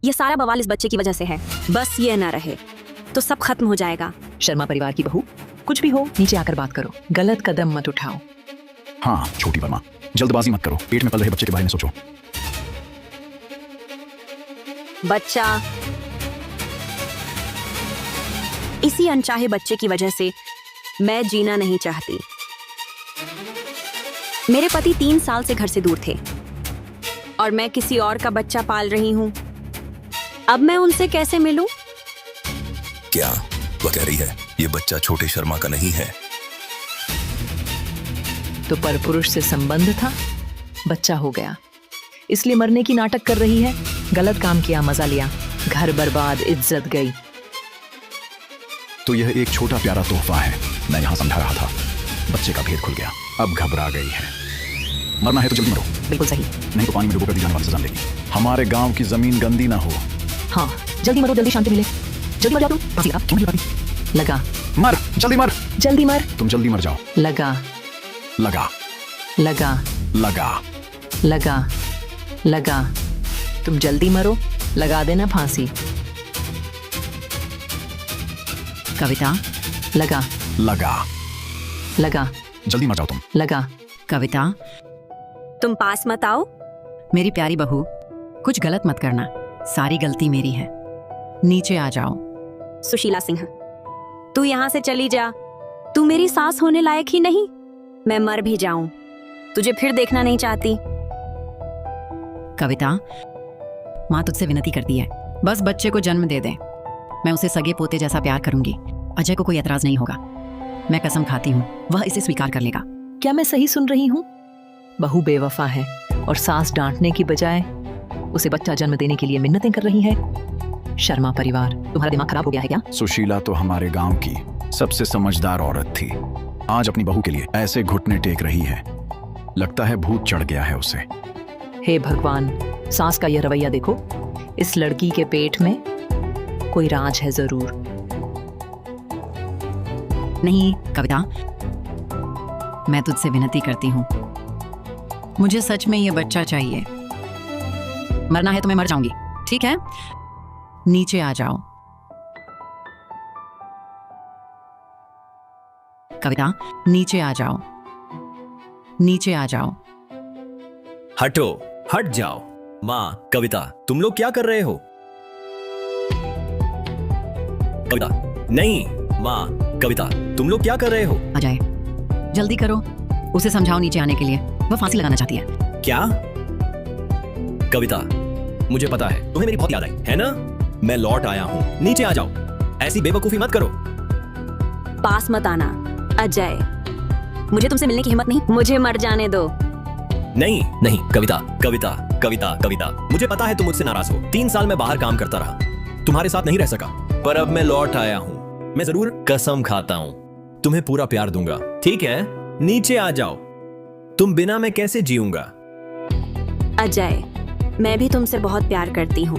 ये सारा बवाल इस बच्चे की वजह से है। बस ये न रहे तो सब खत्म हो जाएगा। शर्मा परिवार की बहू, कुछ भी हो नीचे आकर बात करो, गलत कदम मत उठाओ। हाँ छोटी वर्मा, जल्दबाजी मत करो, पेट में पल रहे बच्चे के बारे में सोचो। बच्चा, इसी अनचाहे बच्चे की वजह से मैं जीना नहीं चाहती। मेरे पति 3 साल से घर से दूर थे और मैं किसी और का बच्चा पाल रही हूँ। अब मैं उनसे कैसे मिलूं? क्या वह कह रही है ये बच्चा छोटे शर्मा का नहीं है? तो परपुरुष से संबंध था, बच्चा हो गया, इसलिए मरने की नाटक कर रही है। गलत काम किया, मजा लिया, घर बर्बाद, इज्जत गई। तो यह एक छोटा प्यारा तोहफा है। मैं यहाँ समझा रहा था, बच्चे का भेद खुल गया, अब घबरा गई है। मरना है तो जल्दी मरो। बिल्कुल सही। नहीं तो पानी में डुबोकर दी जाने वाली सजा मिलेगी। हमारे गांव की जमीन गंदी ना हो। हाँ, जल्दी मरो, जल्दी शांति मिले। जल्दी मर जाओ तुम। फांसी लगा, क्यों नहीं लगा? लगा। मर, जल्दी मर। जल्दी मर। तुम जल्दी मर जाओ। लगा। लगा। लगा। लगा। लगा। लगा। तुम जल्दी मरो, लगा देना फांसी। कविता, लगा। लगा। लगा। जल्दी मर जाओ तुम। लगा। कविता, तुम पास मत आओ। मेरी प्यारी बहू, कुछ गलत मत करना, सारी गलती मेरी है। नीचे आ जाओ। सुशीला सिंह, तू यहाँ से चली जा। तू मेरी सास होने लायक ही नहीं। मैं मर भी जाऊं, तुझे फिर देखना नहीं चाहती। कविता, माँ तुझसे विनती करती है, बस बच्चे को जन्म दे दे। मैं उसे सगे पोते जैसा प्यार करूंगी। अजय को कोई एतराज नहीं होगा। मैं कसम खाती हूँ, वह इसे स्वीकार कर लेगा। क्या मैं सही सुन रही हूँ? बहू बेवफा है और सास डांटने की बजाय उसे बच्चा जन्म देने के लिए मिन्नतें कर रही है। शर्मा परिवार, तुम्हारा दिमाग खराब हो गया है क्या? सुशीला तो हमारे गांव की सबसे समझदार औरत थी, आज अपनी बहू के लिए ऐसे घुटने टेक रही है। लगता है भूत चढ़ गया है उसे। हे भगवान, सास का यह रवैया देखो। इस लड़की के पेट में कोई राज है जरूर। नहीं कविता, मैं तुझसे विनती करती हूँ, मुझे सच में ये बच्चा चाहिए। मरना है तो मैं मर जाऊंगी, ठीक है? नीचे आ जाओ। कविता, नीचे आ जाओ। नीचे आ जाओ। हटो, हट जाओ। माँ, कविता, तुम लोग क्या कर रहे हो? कविता, नहीं। माँ, कविता, तुम लोग क्या कर रहे हो? अजय, जल्दी करो, उसे समझाओ नीचे आने के लिए, वह फांसी लगाना चाहती है। क्या? कविता, मुझे पता है तुम्हें मेरी बहुत याद आई है ना? मैं लौट आया हूँ, नीचे आ जाओ। ऐसी बेवकूफी मत करो। पास मत आना अजय, मुझे तुमसे मिलने की हिम्मत नहीं। मुझे मर जाने दो। नहीं नहीं कविता, कविता, कविता, कविता, मुझे पता है तुम मुझसे नाराज हो। 3 साल मैं बाहर काम करता रहा, तुम्हारे साथ नहीं रह सका, पर अब मैं लौट आया हूँ। मैं जरूर कसम खाता हूँ तुम्हें पूरा प्यार दूंगा, ठीक है? नीचे आ जाओ। तुम बिना मैं कैसे जीऊंगा? अजय, मैं भी तुमसे बहुत प्यार करती हूँ,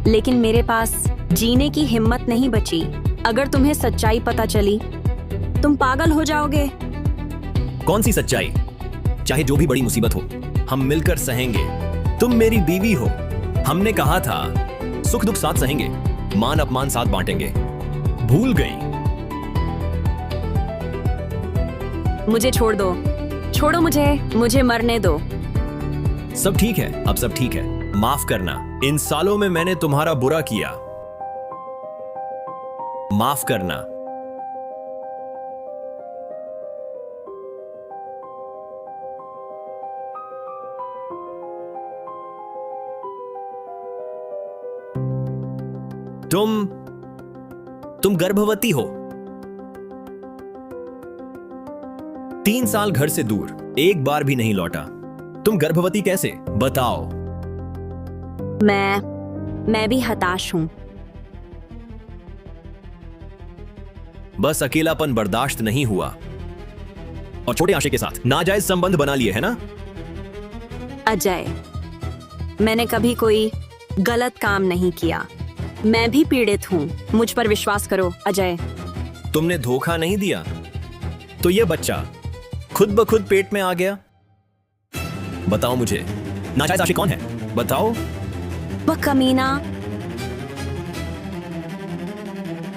लेकिन मेरे पास जीने की हिम्मत नहीं बची। अगर तुम्हें सच्चाई पता चली, तुम पागल हो जाओगे। कौन सी सच्चाई? चाहे जो भी बड़ी मुसीबत हो, हम मिलकर सहेंगे। तुम मेरी बीवी हो, हमने कहा था सुख दुख साथ सहेंगे, मान अपमान साथ बांटेंगे। भूल गई? मुझे छोड़ दो, छोड़ो मुझे मरने दो। सब ठीक है, अब सब ठीक है। माफ करना, इन सालों में मैंने तुम्हारा बुरा किया। माफ करना। तुम गर्भवती हो। 3 साल घर से दूर, एक बार भी नहीं लौटा। तुम गर्भवती कैसे? बताओ। मैं भी हताश हूं। बस अकेलापन बर्दाश्त नहीं हुआ और छोटे आशय के साथ नाजायज संबंध बना लिए, है ना? अजय, मैंने कभी कोई गलत काम नहीं किया। मैं भी पीड़ित हूँ, मुझ पर विश्वास करो अजय। तुमने धोखा नहीं दिया तो ये बच्चा खुद ब खुद पेट में आ गया। बताओ मुझे, नाजायज आशिक कौन है? बताओ। वह कमीना।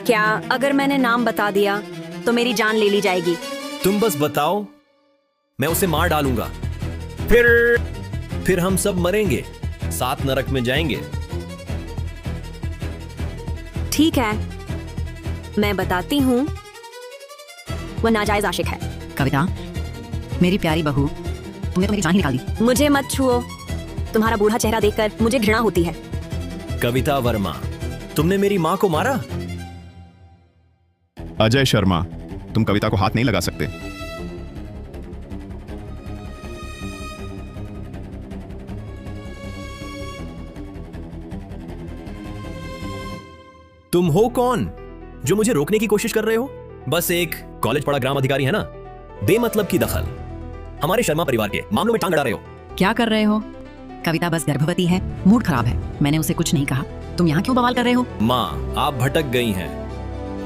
क्या अगर मैंने नाम बता दिया तो मेरी जान ले ली जाएगी? तुम बस बताओ, मैं उसे मार डालूंगा। फिर हम सब मरेंगे, साथ नरक में जाएंगे। ठीक है, मैं बताती हूँ। वह नाजायज आशिक है। कविता, मेरी प्यारी बहू, तुमने तो मेरी जान ही निकाल दी। मुझे मत छुओ, तुम्हारा बूढ़ा चेहरा देखकर मुझे घृणा होती है। कविता वर्मा, तुमने मेरी माँ को मारा? अजय शर्मा, तुम कविता को हाथ नहीं लगा सकते। तुम हो कौन जो मुझे रोकने की कोशिश कर रहे हो? बस एक कॉलेज पढ़ा ग्राम अधिकारी है ना? बेमतलब की दखल हमारे शर्मा परिवार के मामलों में टांग अड़ा रहे हो। क्या कर रहे हो? कविता बस गर्भवती है, मूड खराब है, मैंने उसे कुछ नहीं कहा। तुम यहाँ क्यों बवाल कर रहे हो? माँ, आप भटक गई हैं।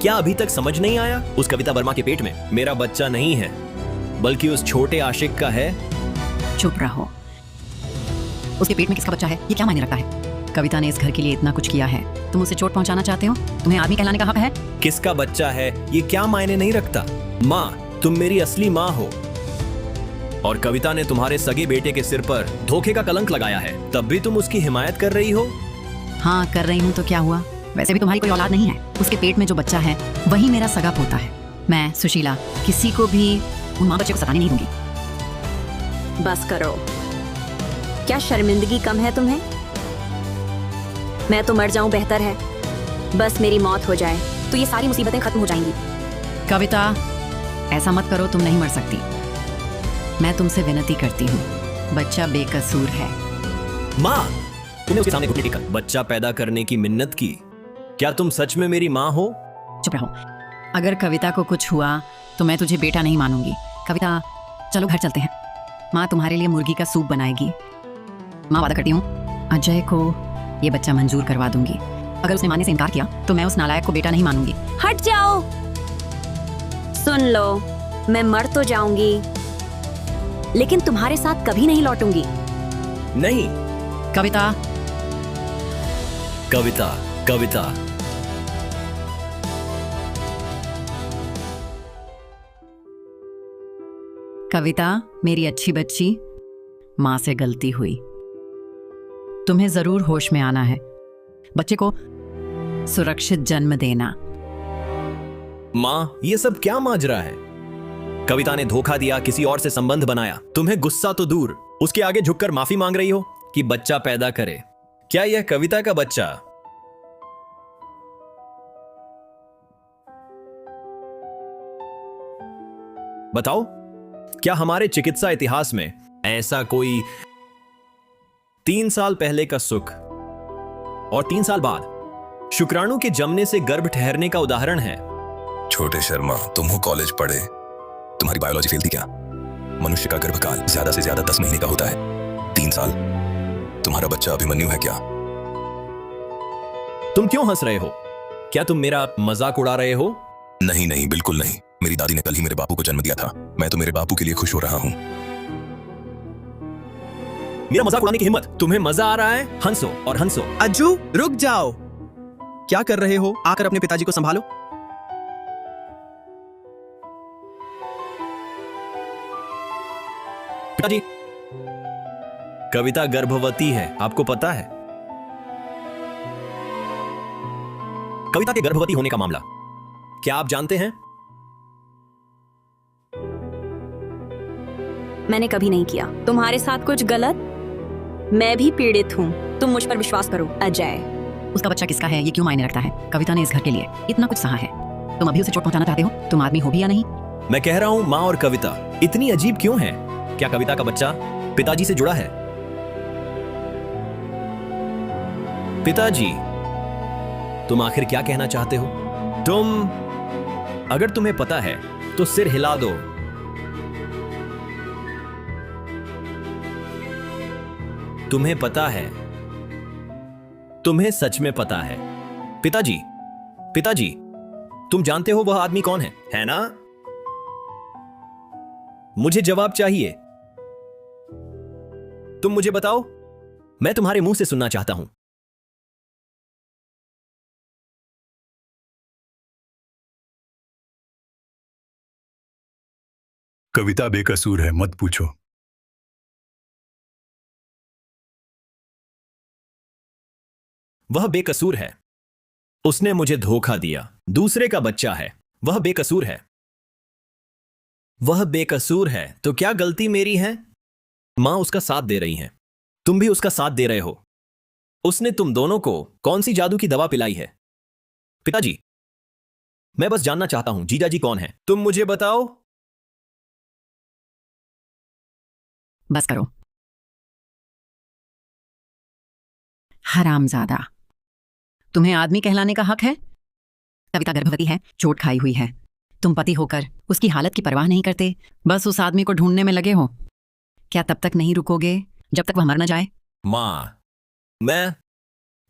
क्या अभी तक समझ नहीं आया? उस कविता वर्मा के पेट में मेरा बच्चा नहीं है, बल्कि उस छोटे आशिक का है। चुप रहो। उसके पेट में किसका बच्चा है ये क्या मायने रखता है? कविता ने इस घर के लिए इतना कुछ किया है, तुम उसे चोट पहुंचाना चाहते हो? तुम्हें आदमी कहलाने का हक है? किसका बच्चा है ये क्या मायने नहीं रखता। माँ, तुम मेरी असली माँ हो, और कविता ने तुम्हारे सगे बेटे के सिर पर धोखे का कलंक लगाया है, तब भी तुम उसकी हिमायत कर रही हो। हाँ, कर रही हूँ तो क्या हुआ? वैसे भी तुम्हारी कोई औलाद नहीं है। उसके पेट में जो बच्चा है वही मेरा सगा पोता है। मैं सुशीला किसी को भी उन माँ बच्चे को सताने नहीं दूंगी। बस करो, क्या शर्मिंदगी कम है तुम्हें? मैं तो मर जाऊं बेहतर है। बस मेरी मौत हो जाए तो ये सारी मुसीबतें खत्म हो जाएंगी। कविता, ऐसा मत करो, तुम नहीं मर सकती। मैं तुमसे विनती करती हूँ, बच्चा बेकसूर है। माँ, तुमने उसके सामने घुटने टेका बच्चा पैदा करने की मिन्नत की। क्या तुम सच में मेरी माँ हो? चुप रहो। अगर कविता को कुछ हुआ तो मैं तुझे बेटा नहीं मानूंगी। कविता, चलो घर चलते हैं। माँ तुम्हारे लिए मुर्गी का सूप बनाएगी। माँ वादा करती हूँ अजय को ये बच्चा मंजूर करवा दूंगी। अगर उसने मानने से इनकार किया तो मैं उस नालायक को बेटा नहीं मानूंगी। हट जाओ। सुन लो, मैं मर तो जाऊंगी, लेकिन तुम्हारे साथ कभी नहीं लौटूंगी। नहीं। कविता, कविता, कविता। कविता, मेरी अच्छी बच्ची, माँ से गलती हुई। तुम्हें जरूर होश में आना है। बच्चे को सुरक्षित जन्म देना। माँ, ये सब क्या माजरा है? कविता ने धोखा दिया, किसी और से संबंध बनाया। तुम्हें गुस्सा तो दूर, उसके आगे झुककर माफी मांग रही हो कि बच्चा पैदा करे। क्या यह कविता का बच्चा? बताओ, क्या हमारे चिकित्सा इतिहास में ऐसा कोई 3 साल पहले का सुख और 3 साल बाद शुक्राणु के जमने से गर्भ ठहरने का उदाहरण है? छोटे शर्मा, तुम हो कॉलेज पढ़े, तुम्हारी बायोलॉजी फेल थी क्या? मनुष्य का गर्भकाल ज्यादा से ज्यादा 10 महीने का होता है। 3 साल। तुम्हारा बच्चा अभिमन्यु है क्या? तुम क्यों हंस रहे हो? क्या तुम मेरा मजाक उड़ा रहे हो? नहीं नहीं, बिल्कुल नहीं। मेरी दादी ने कल ही मेरे बापू को जन्म दिया था। मैं तो मेरे बापू के लिए खुश हो रहा हूं। मेरा मजाक उड़ाने की हिम्मत? तुम्हें मजा आ रहा है? हंसो और हंसो। अज्जू, रुक जाओ। क्या कर रहे हो? आकर अपने पिताजी को संभालो। पिताजी, कविता गर्भवती है, आपको पता है? कविता के गर्भवती होने का मामला क्या आप जानते हैं? मैंने कभी नहीं किया। तुम्हारे साथ कुछ गलत? मैं भी पीड़ित हूँ, तुम मुझ पर विश्वास करो। अजय, उसका बच्चा किसका है ये क्यों मायने रखता है? कविता ने इस घर के लिए इतना कुछ सहा है, तुम अभी उसे चोट पहुंचाना चाहते हो? तुम आदमी हो भी या नहीं? मैं कह रहा हूं, माँ और कविता इतनी अजीब क्यों है? क्या कविता का बच्चा पिताजी से जुड़ा है? पिताजी, तुम आखिर क्या कहना चाहते हो? अगर तुम्हें पता है तो सिर हिला दो। तुम्हें पता है, तुम्हें सच में पता है। पिताजी, पिताजी, तुम जानते हो वह आदमी कौन है ना? मुझे जवाब चाहिए। तुम मुझे बताओ, मैं तुम्हारे मुंह से सुनना चाहता हूं। कविता बेकसूर है, मत पूछो। वह बेकसूर है। उसने मुझे धोखा दिया। दूसरे का बच्चा है। वह बेकसूर है। वह बेकसूर है तो क्या गलती मेरी है? मां उसका साथ दे रही हैं। तुम भी उसका साथ दे रहे हो। उसने तुम दोनों को कौन सी जादू की दवा पिलाई है? पिताजी, मैं बस जानना चाहता हूं जीजाजी कौन है? तुम मुझे बताओ। बस करो। हरामजादा, तुम्हें आदमी कहलाने का हक है? कविता गर्भवती है, चोट खाई हुई है। तुम पति होकर उसकी हालत की परवाह नहीं करते, बस उस आदमी को ढूंढने में लगे हो। क्या तब तक नहीं रुकोगे जब तक वह मर न जाए? मां,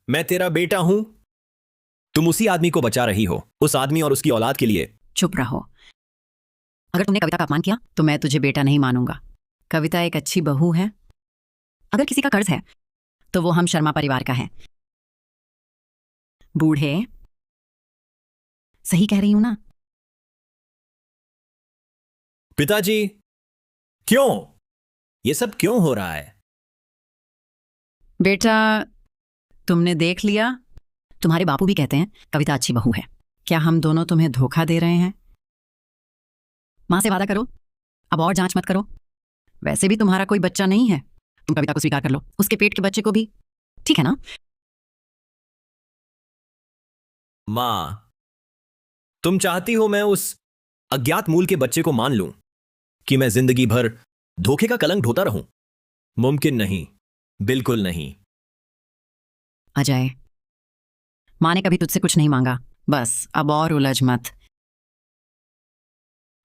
मैं तेरा बेटा हूं। तुम उसी आदमी को बचा रही हो, उस आदमी और उसकी औलाद के लिए। चुप रहो। अगर तुमने कविता का अपमान किया तो मैं तुझे बेटा नहीं मानूंगा। कविता एक अच्छी बहू है। अगर किसी का कर्ज है तो वो हम शर्मा परिवार का है। बूढ़े, सही कह रही हूं ना? पिताजी, क्यों? ये सब क्यों हो रहा है? बेटा, तुमने देख लिया, तुम्हारे बापू भी कहते हैं कविता अच्छी बहू है। क्या हम दोनों तुम्हें धोखा दे रहे हैं? मां से वादा करो, अब और जांच मत करो। वैसे भी तुम्हारा कोई बच्चा नहीं है, तुम कविता को स्वीकार कर लो, उसके पेट के बच्चे को भी। ठीक है ना? मां, तुम चाहती हो मैं उस अज्ञात मूल के बच्चे को मान लूं कि मैं जिंदगी भर धोखे का कलंक ढोता रहूं? मुमकिन नहीं, बिल्कुल नहीं। अजय, मां ने कभी तुझसे कुछ नहीं मांगा, बस अब और उलझ मत।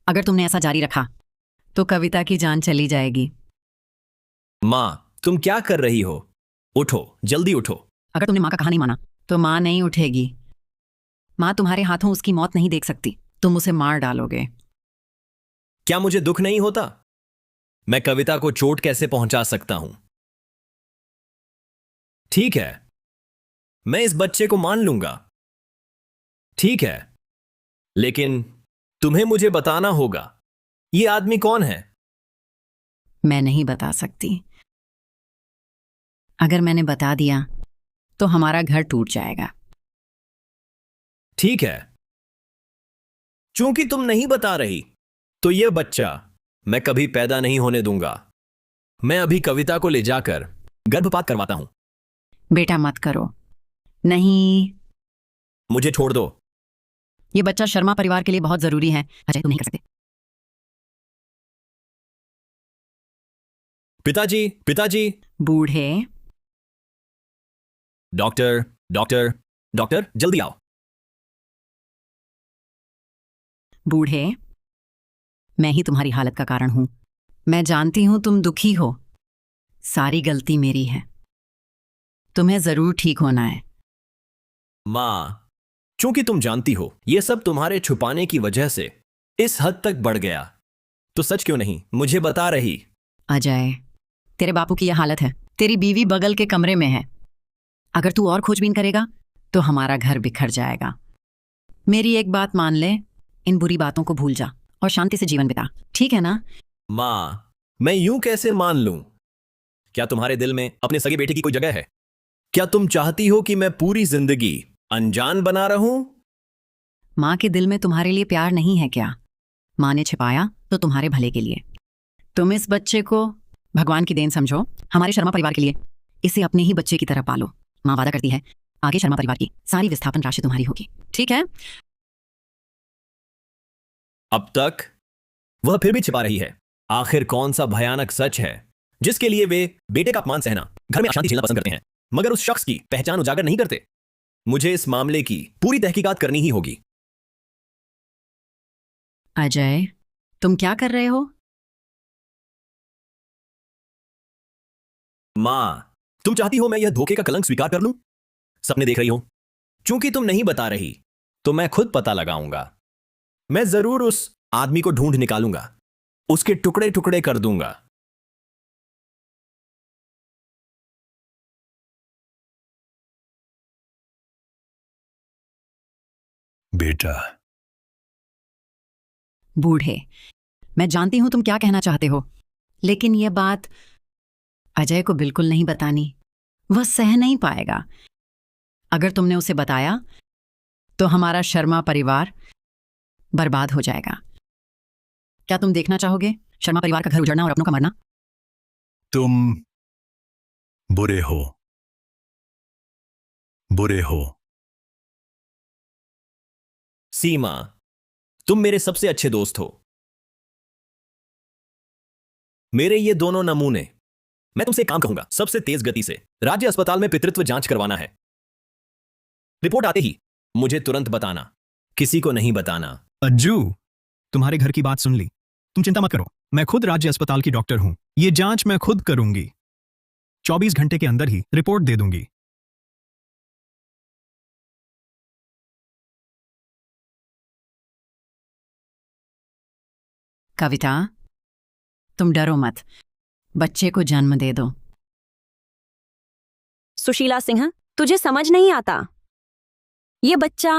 अगर तुमने ऐसा जारी रखा तो कविता की जान चली जाएगी। मां, तुम क्या कर रही हो? उठो, जल्दी उठो। अगर तुमने मां का कहा नहीं माना तो मां नहीं उठेगी। मां तुम्हारे हाथों उसकी मौत नहीं देख सकती, तुम उसे मार डालोगे। क्या मुझे दुख नहीं होता? मैं कविता को चोट कैसे पहुंचा सकता हूं? ठीक है, मैं इस बच्चे को मान लूंगा। ठीक है, लेकिन तुम्हें मुझे बताना होगा ये आदमी कौन है। मैं नहीं बता सकती। अगर मैंने बता दिया तो हमारा घर टूट जाएगा। ठीक है, चूंकि तुम नहीं बता रही तो यह बच्चा मैं कभी पैदा नहीं होने दूंगा। मैं अभी कविता को ले जाकर गर्भपात करवाता हूं। बेटा मत करो। नहीं, मुझे छोड़ दो। ये बच्चा शर्मा परिवार के लिए बहुत जरूरी है। अजय, तुम नहीं कर सकते। पिताजी, पिताजी। बूढ़े, डॉक्टर, डॉक्टर, डॉक्टर, जल्दी आओ। बूढ़े, मैं ही तुम्हारी हालत का कारण हूं। मैं जानती हूं तुम दुखी हो। सारी गलती मेरी है। तुम्हें जरूर ठीक होना है। मां, चूंकि तुम जानती हो यह सब तुम्हारे छुपाने की वजह से इस हद तक बढ़ गया, तो सच क्यों नहीं मुझे बता रही? अजय, तेरे बापू की यह हालत है। तेरी बीवी बगल के कमरे में है। अगर तू और खोजबीन करेगा तो हमारा घर बिखर जाएगा। मेरी एक बात मान ले, इन बुरी बातों को भूल जा और शांति से जीवन बिता। ठीक है ना? मां, मैं यूं कैसे मान लूं? क्या तुम्हारे दिल में अपने सगे बेटे की कोई जगह है? क्या तुम चाहती हो कि मैं पूरी जिंदगी अनजान बना रहूं? मां के दिल में तुम्हारे लिए प्यार नहीं है क्या? मां ने छिपाया तो तुम्हारे भले के लिए। तुम इस बच्चे को भगवान की देन समझो, हमारे शर्मा परिवार के लिए। इसे अपने ही बच्चे की तरह पालो। मां वादा करती है आगे शर्मा परिवार की सारी विस्थापन राशि तुम्हारी होगी। ठीक है? अब तक वह फिर भी छिपा रही है। आखिर कौन सा भयानक सच है जिसके लिए वे बेटे का अपमान सहना, घर में अशांति झेलना पसंद करते हैं, मगर उस शख्स की पहचान उजागर नहीं करते? मुझे इस मामले की पूरी तहकीकात करनी ही होगी। अजय, तुम क्या कर रहे हो? मां, तुम चाहती हो मैं यह धोखे का कलंक स्वीकार कर लूं? सपने देख रही हो? चूंकि तुम नहीं बता रही तो मैं खुद पता लगाऊंगा। मैं जरूर उस आदमी को ढूंढ निकालूंगा, उसके टुकड़े टुकड़े कर दूंगा। बेटा, बूढ़े, मैं जानती हूं तुम क्या कहना चाहते हो, लेकिन यह बात अजय को बिल्कुल नहीं बतानी। वह सह नहीं पाएगा। अगर तुमने उसे बताया तो हमारा शर्मा परिवार बर्बाद हो जाएगा। क्या तुम देखना चाहोगे शर्मा परिवार का घर उजड़ना और अपनों का मरना? तुम बुरे हो, बुरे हो। सीमा, तुम मेरे सबसे अच्छे दोस्त हो। मेरे ये दोनों नमूने, मैं तुमसे एक काम कहूंगा, सबसे तेज गति से राज्य अस्पताल में पितृत्व जांच करवाना है। रिपोर्ट आते ही मुझे तुरंत बताना, किसी को नहीं बताना। अज्जू, तुम्हारे घर की बात सुन ली। तुम चिंता मत करो, मैं खुद राज्य अस्पताल की डॉक्टर हूं। ये जांच मैं खुद करूंगी। 24 घंटे के अंदर ही रिपोर्ट दे दूंगी। कविता, तुम डरो मत, बच्चे को जन्म दे दो। सुशीला सिंह, तुझे समझ नहीं आता। ये बच्चा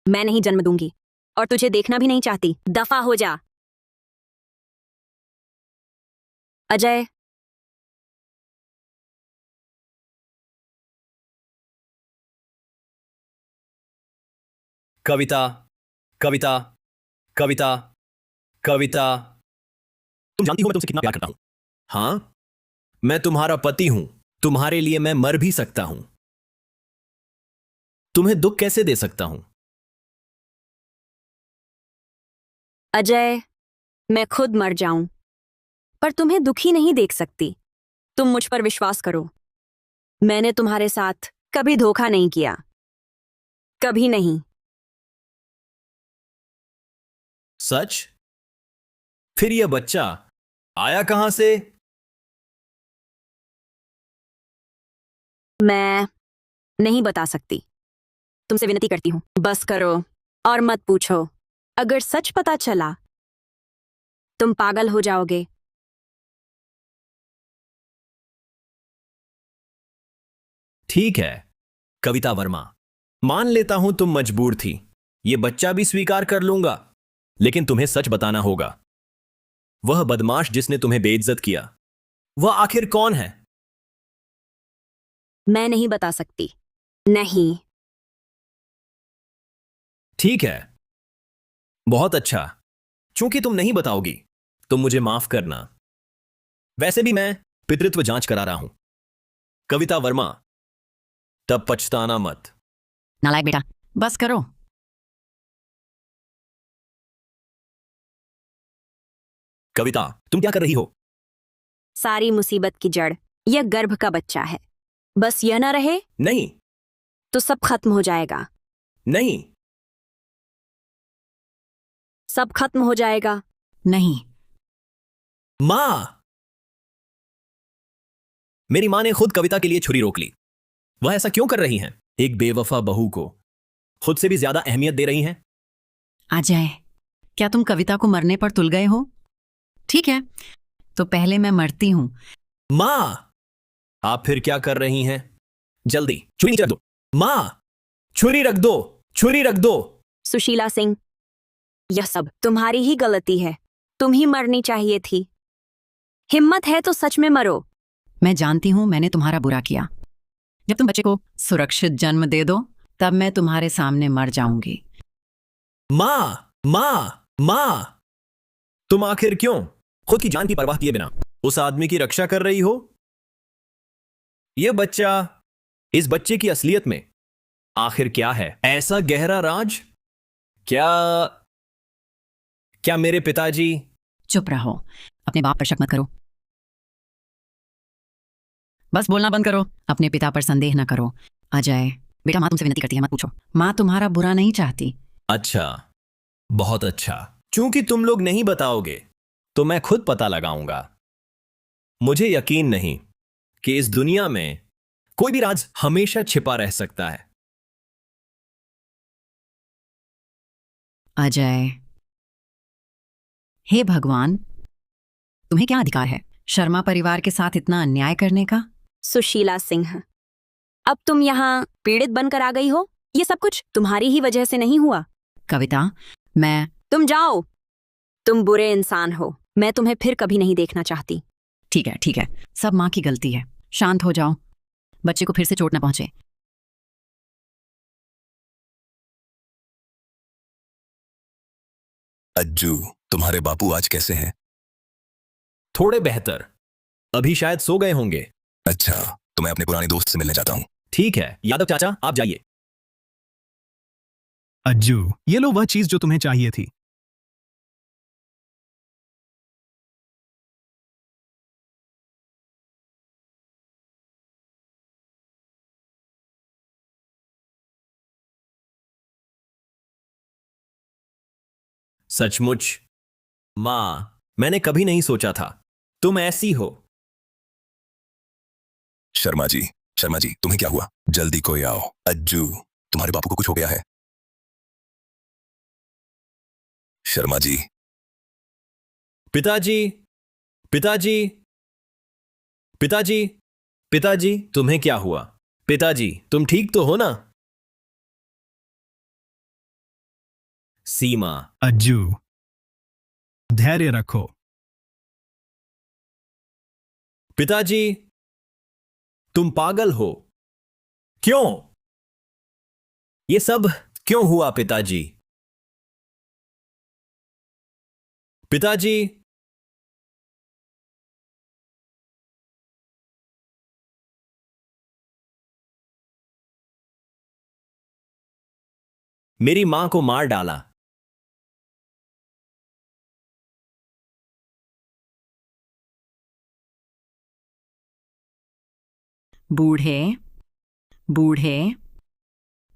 मैं नहीं जन्म दूंगी और तुझे देखना भी नहीं चाहती। दफा हो जा। अजय, कविता, कविता, कविता, कविता, तुम जानती हो मैं तुमसे कितना प्यार करता हूं। हां, मैं तुम्हारा पति हूं। तुम्हारे लिए मैं मर भी सकता हूं। तुम्हें दुख कैसे दे सकता हूं? अजय, मैं खुद मर जाऊं पर तुम्हें दुखी नहीं देख सकती। तुम मुझ पर विश्वास करो। मैंने तुम्हारे साथ कभी धोखा नहीं किया, कभी नहीं। सच? फिर यह बच्चा आया कहां से? मैं नहीं बता सकती। तुमसे विनती करती हूं, बस करो और मत पूछो। अगर सच पता चला तुम पागल हो जाओगे। ठीक है कविता वर्मा, मान लेता हूं तुम मजबूर थी। यह बच्चा भी स्वीकार कर लूंगा, लेकिन तुम्हें सच बताना होगा। वह बदमाश जिसने तुम्हें बेइज्जत किया, वह आखिर कौन है? मैं नहीं बता सकती। नहीं। ठीक है, बहुत अच्छा। चूंकि तुम नहीं बताओगी तो मुझे माफ करना। वैसे भी मैं पितृत्व जांच करा रहा हूं। कविता वर्मा, तब पछताना मत। नालायक बेटा, बस करो। कविता, तुम क्या कर रही हो? सारी मुसीबत की जड़ यह गर्भ का बच्चा है। बस यह ना रहे नहीं, तो सब खत्म हो जाएगा। नहीं, सब खत्म हो जाएगा। नहीं। मां! मेरी मां ने खुद कविता के लिए छुरी रोक ली। वह ऐसा क्यों कर रही हैं? एक बेवफा बहू को खुद से भी ज्यादा अहमियत दे रही हैं। अजय, क्या तुम कविता को मरने पर तुल गए हो? ठीक है, तो पहले मैं मरती हूं। मां! आप फिर क्या कर रही हैं? जल्दी छुरी नीचे रख दो। मां! छुरी रख दो, छुरी रख दो। सुशीला सिंह, यह सब तुम्हारी ही गलती है। तुम ही मरनी चाहिए थी। हिम्मत है तो सच में मरो। मैं जानती हूं मैंने तुम्हारा बुरा किया। जब तुम बच्चे को सुरक्षित जन्म दे दो, तब मैं तुम्हारे सामने मर जाऊंगी। मां! मां! मां! तुम आखिर क्यों खुद की जान की परवाह किए बिना उस आदमी की रक्षा कर रही हो? यह बच्चा, इस बच्चे की असलियत में आखिर क्या है? ऐसा गहरा राज? क्या मेरे पिताजी? चुप रहो, अपने बाप पर शक मत करो। बस बोलना बंद करो, अपने पिता पर संदेह न करो। अजय बेटा, माँ तुमसे विनती करती है, मत पूछो। माँ तुम्हारा बुरा नहीं चाहती। अच्छा, बहुत अच्छा। चूंकि तुम लोग नहीं बताओगे तो मैं खुद पता लगाऊंगा। मुझे यकीन नहीं कि इस दुनिया में कोई भी राज हमेशा छिपा रह सकता है। अजय, हे भगवान, तुम्हें क्या अधिकार है शर्मा परिवार के साथ इतना अन्याय करने का? सुशीला सिंह, अब तुम यहाँ पीड़ित बनकर आ गई हो। ये सब कुछ तुम्हारी ही वजह से नहीं हुआ। कविता, मैं तुम जाओ। तुम बुरे इंसान हो। मैं तुम्हें फिर कभी नहीं देखना चाहती। ठीक है, सब माँ की गलती है। शांत हो जाओ, बच्चे को फिर से चोट न पहुंचे। अज्जू, तुम्हारे बापू आज कैसे हैं? थोड़े बेहतर, अभी शायद सो गए होंगे। अच्छा, तो मैं अपने पुराने दोस्त से मिलने जाता हूँ। ठीक है यादव चाचा, आप जाइए। अज्जू, ये लो वह चीज जो तुम्हें चाहिए थी। सचमुच माँ, मैंने कभी नहीं सोचा था तुम ऐसी हो। शर्मा जी, शर्मा जी, तुम्हें क्या हुआ? जल्दी कोई आओ। अज्जू, तुम्हारे बापू को कुछ हो गया है। शर्मा जी। पिताजी, पिताजी, पिताजी, पिताजी, तुम्हें क्या हुआ? पिताजी, तुम ठीक तो हो ना? सीमा। अज्जू, धैर्य रखो। पिताजी, तुम पागल हो। क्यों? ये सब क्यों हुआ पिताजी? पिताजी, मेरी मां को मार डाला। बूढ़े, बूढ़े,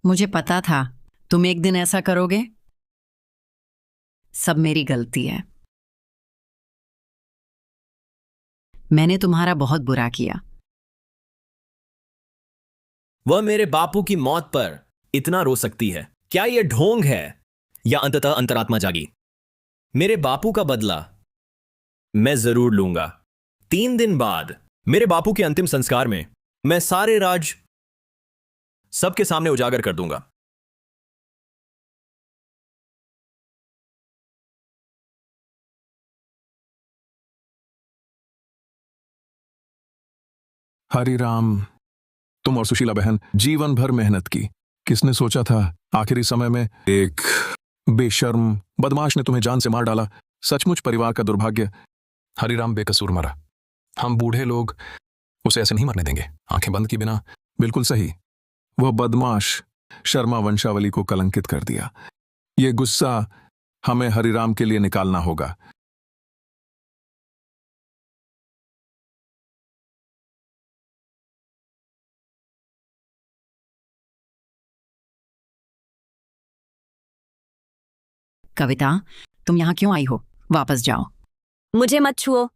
मुझे पता था तुम एक दिन ऐसा करोगे। सब मेरी गलती है। मैंने तुम्हारा बहुत बुरा किया। वह मेरे बापू की मौत पर इतना रो सकती है। क्या यह ढोंग है या अंततः अंतरात्मा जागी? मेरे बापू का बदला मैं जरूर लूंगा। 3 दिन बाद मेरे बापू के अंतिम संस्कार में मैं सारे राज सबके सामने उजागर कर दूंगा। हरी राम, तुम और सुशीला बहन जीवन भर मेहनत की। किसने सोचा था आखिरी समय में एक बेशर्म बदमाश ने तुम्हें जान से मार डाला। सचमुच परिवार का दुर्भाग्य। हरीराम बेकसूर मरा। हम बूढ़े लोग उसे ऐसे नहीं मरने देंगे। आंखें बंद की बिना। बिल्कुल सही। वह बदमाश शर्मा वंशावली को कलंकित कर दिया। ये गुस्सा हमें हरीराम के लिए निकालना होगा। कविता, तुम यहाँ क्यों आई हो? वापस जाओ। मुझे मत छुओ।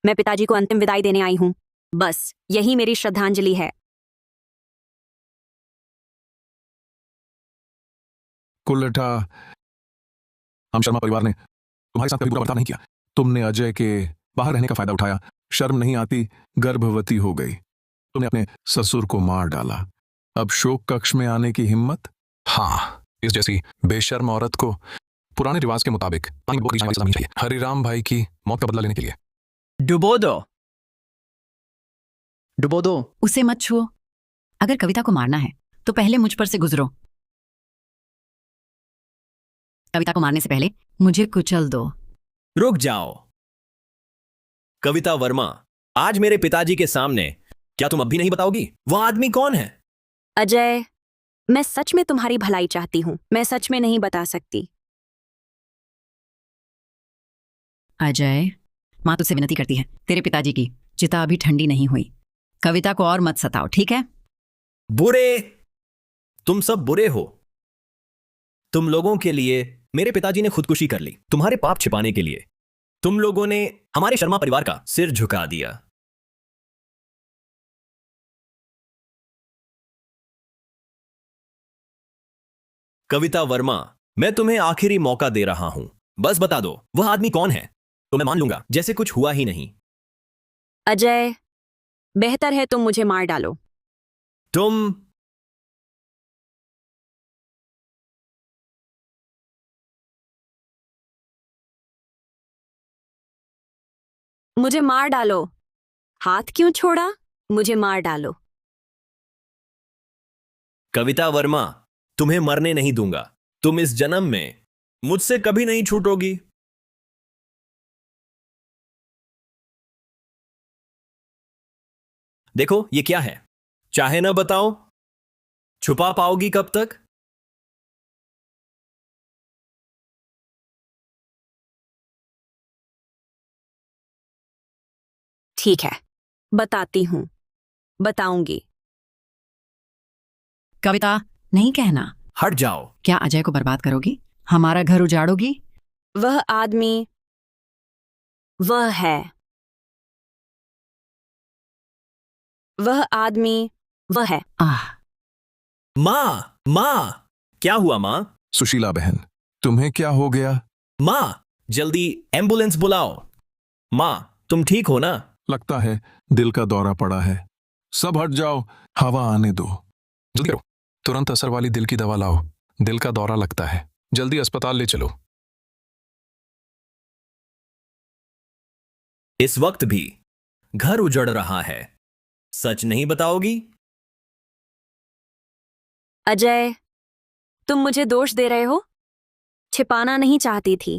मैं पिताजी को अंतिम विदाई देने आई हूं। बस यही मेरी श्रद्धांजलि है। कुलटा, हम शर्मा परिवार ने तुम्हारे साथ कभी बुरा बर्ताव नहीं किया। तुमने अजय के बाहर रहने का फायदा उठाया। शर्म नहीं आती, गर्भवती हो गई। तुमने अपने ससुर को मार डाला। अब शोक कक्ष में आने की हिम्मत? हाँ, इस जैसी बेशर्म औरत को पुराने रिवाज के मुताबिक चाहिए। हरिराम भाई की मौत का बदला लेने के लिए। डुबो दो, डुबो दो। उसे मत छुओ। अगर कविता को मारना है तो पहले मुझ पर से गुजरो। कविता को मारने से पहले मुझे कुचल दो। रुक जाओ। कविता वर्मा, आज मेरे पिताजी के सामने क्या तुम अब भी नहीं बताओगी वह आदमी कौन है? अजय, मैं सच में तुम्हारी भलाई चाहती हूं। मैं सच में नहीं बता सकती। अजय, माँ तुझसे विनती करती है। तेरे पिताजी की चिता अभी ठंडी नहीं हुई। कविता को और मत सताओ, ठीक है? बुरे, तुम सब बुरे हो। तुम लोगों के लिए मेरे पिताजी ने खुदकुशी कर ली। तुम्हारे पाप छिपाने के लिए तुम लोगों ने हमारे शर्मा परिवार का सिर झुका दिया। कविता वर्मा, मैं तुम्हें आखिरी मौका दे रहा हूं। बस बता दो वह आदमी कौन है, तो मैं मान लूंगा जैसे कुछ हुआ ही नहीं। अजय, बेहतर है तुम मुझे मार डालो। तुम मुझे मार डालो। हाथ क्यों छोड़ा? मुझे मार डालो। कविता वर्मा, तुम्हें मरने नहीं दूंगा। तुम इस जन्म में मुझसे कभी नहीं छूटोगी। देखो ये क्या है, चाहे ना बताओ, छुपा पाओगी कब तक? ठीक है, बताती हूं, बताऊंगी। कविता, नहीं कहना। हट जाओ। क्या अजय को बर्बाद करोगी? हमारा घर उजाड़ोगी? वह आदमी वह है। वह आदमी वह है। आह, माँ, माँ, क्या हुआ माँ? सुशीला बहन, तुम्हें क्या हो गया? माँ, जल्दी एम्बुलेंस बुलाओ। माँ, तुम ठीक हो ना? लगता है दिल का दौरा पड़ा है। सब हट जाओ, हवा आने दो। जल्दी करो, तुरंत असर वाली दिल की दवा लाओ। दिल का दौरा लगता है, जल्दी अस्पताल ले चलो। इस वक्त भी घर उजड़ रहा है, सच नहीं बताओगी? अजय, तुम मुझे दोष दे रहे हो? छिपाना नहीं चाहती थी,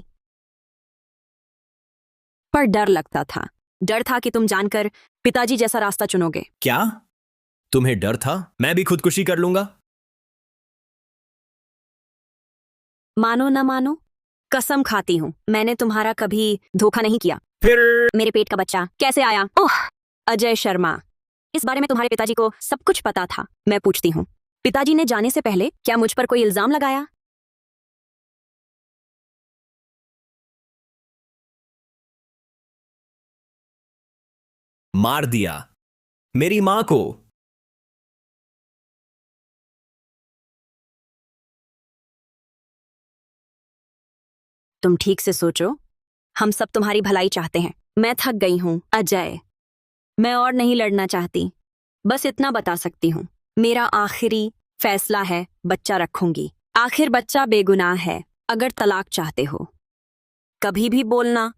पर डर लगता था। डर था कि तुम जानकर पिताजी जैसा रास्ता चुनोगे। क्या तुम्हें डर था मैं भी खुदकुशी कर लूंगा? मानो न मानो, कसम खाती हूं, मैंने तुम्हारा कभी धोखा नहीं किया। फिर मेरे पेट का बच्चा कैसे आया? ओह, अजय शर्मा, इस बारे में तुम्हारे पिताजी को सब कुछ पता था। मैं पूछती हूँ, पिताजी ने जाने से पहले क्या मुझ पर कोई इल्जाम लगाया? मार दिया मेरी मां को। तुम ठीक से सोचो, हम सब तुम्हारी भलाई चाहते हैं। मैं थक गई हूं अजय, मैं और नहीं लड़ना चाहती। बस इतना बता सकती हूँ, मेरा आखिरी फैसला है, बच्चा रखूंगी। आखिर बच्चा बेगुनाह है। अगर तलाक चाहते हो कभी भी बोलना।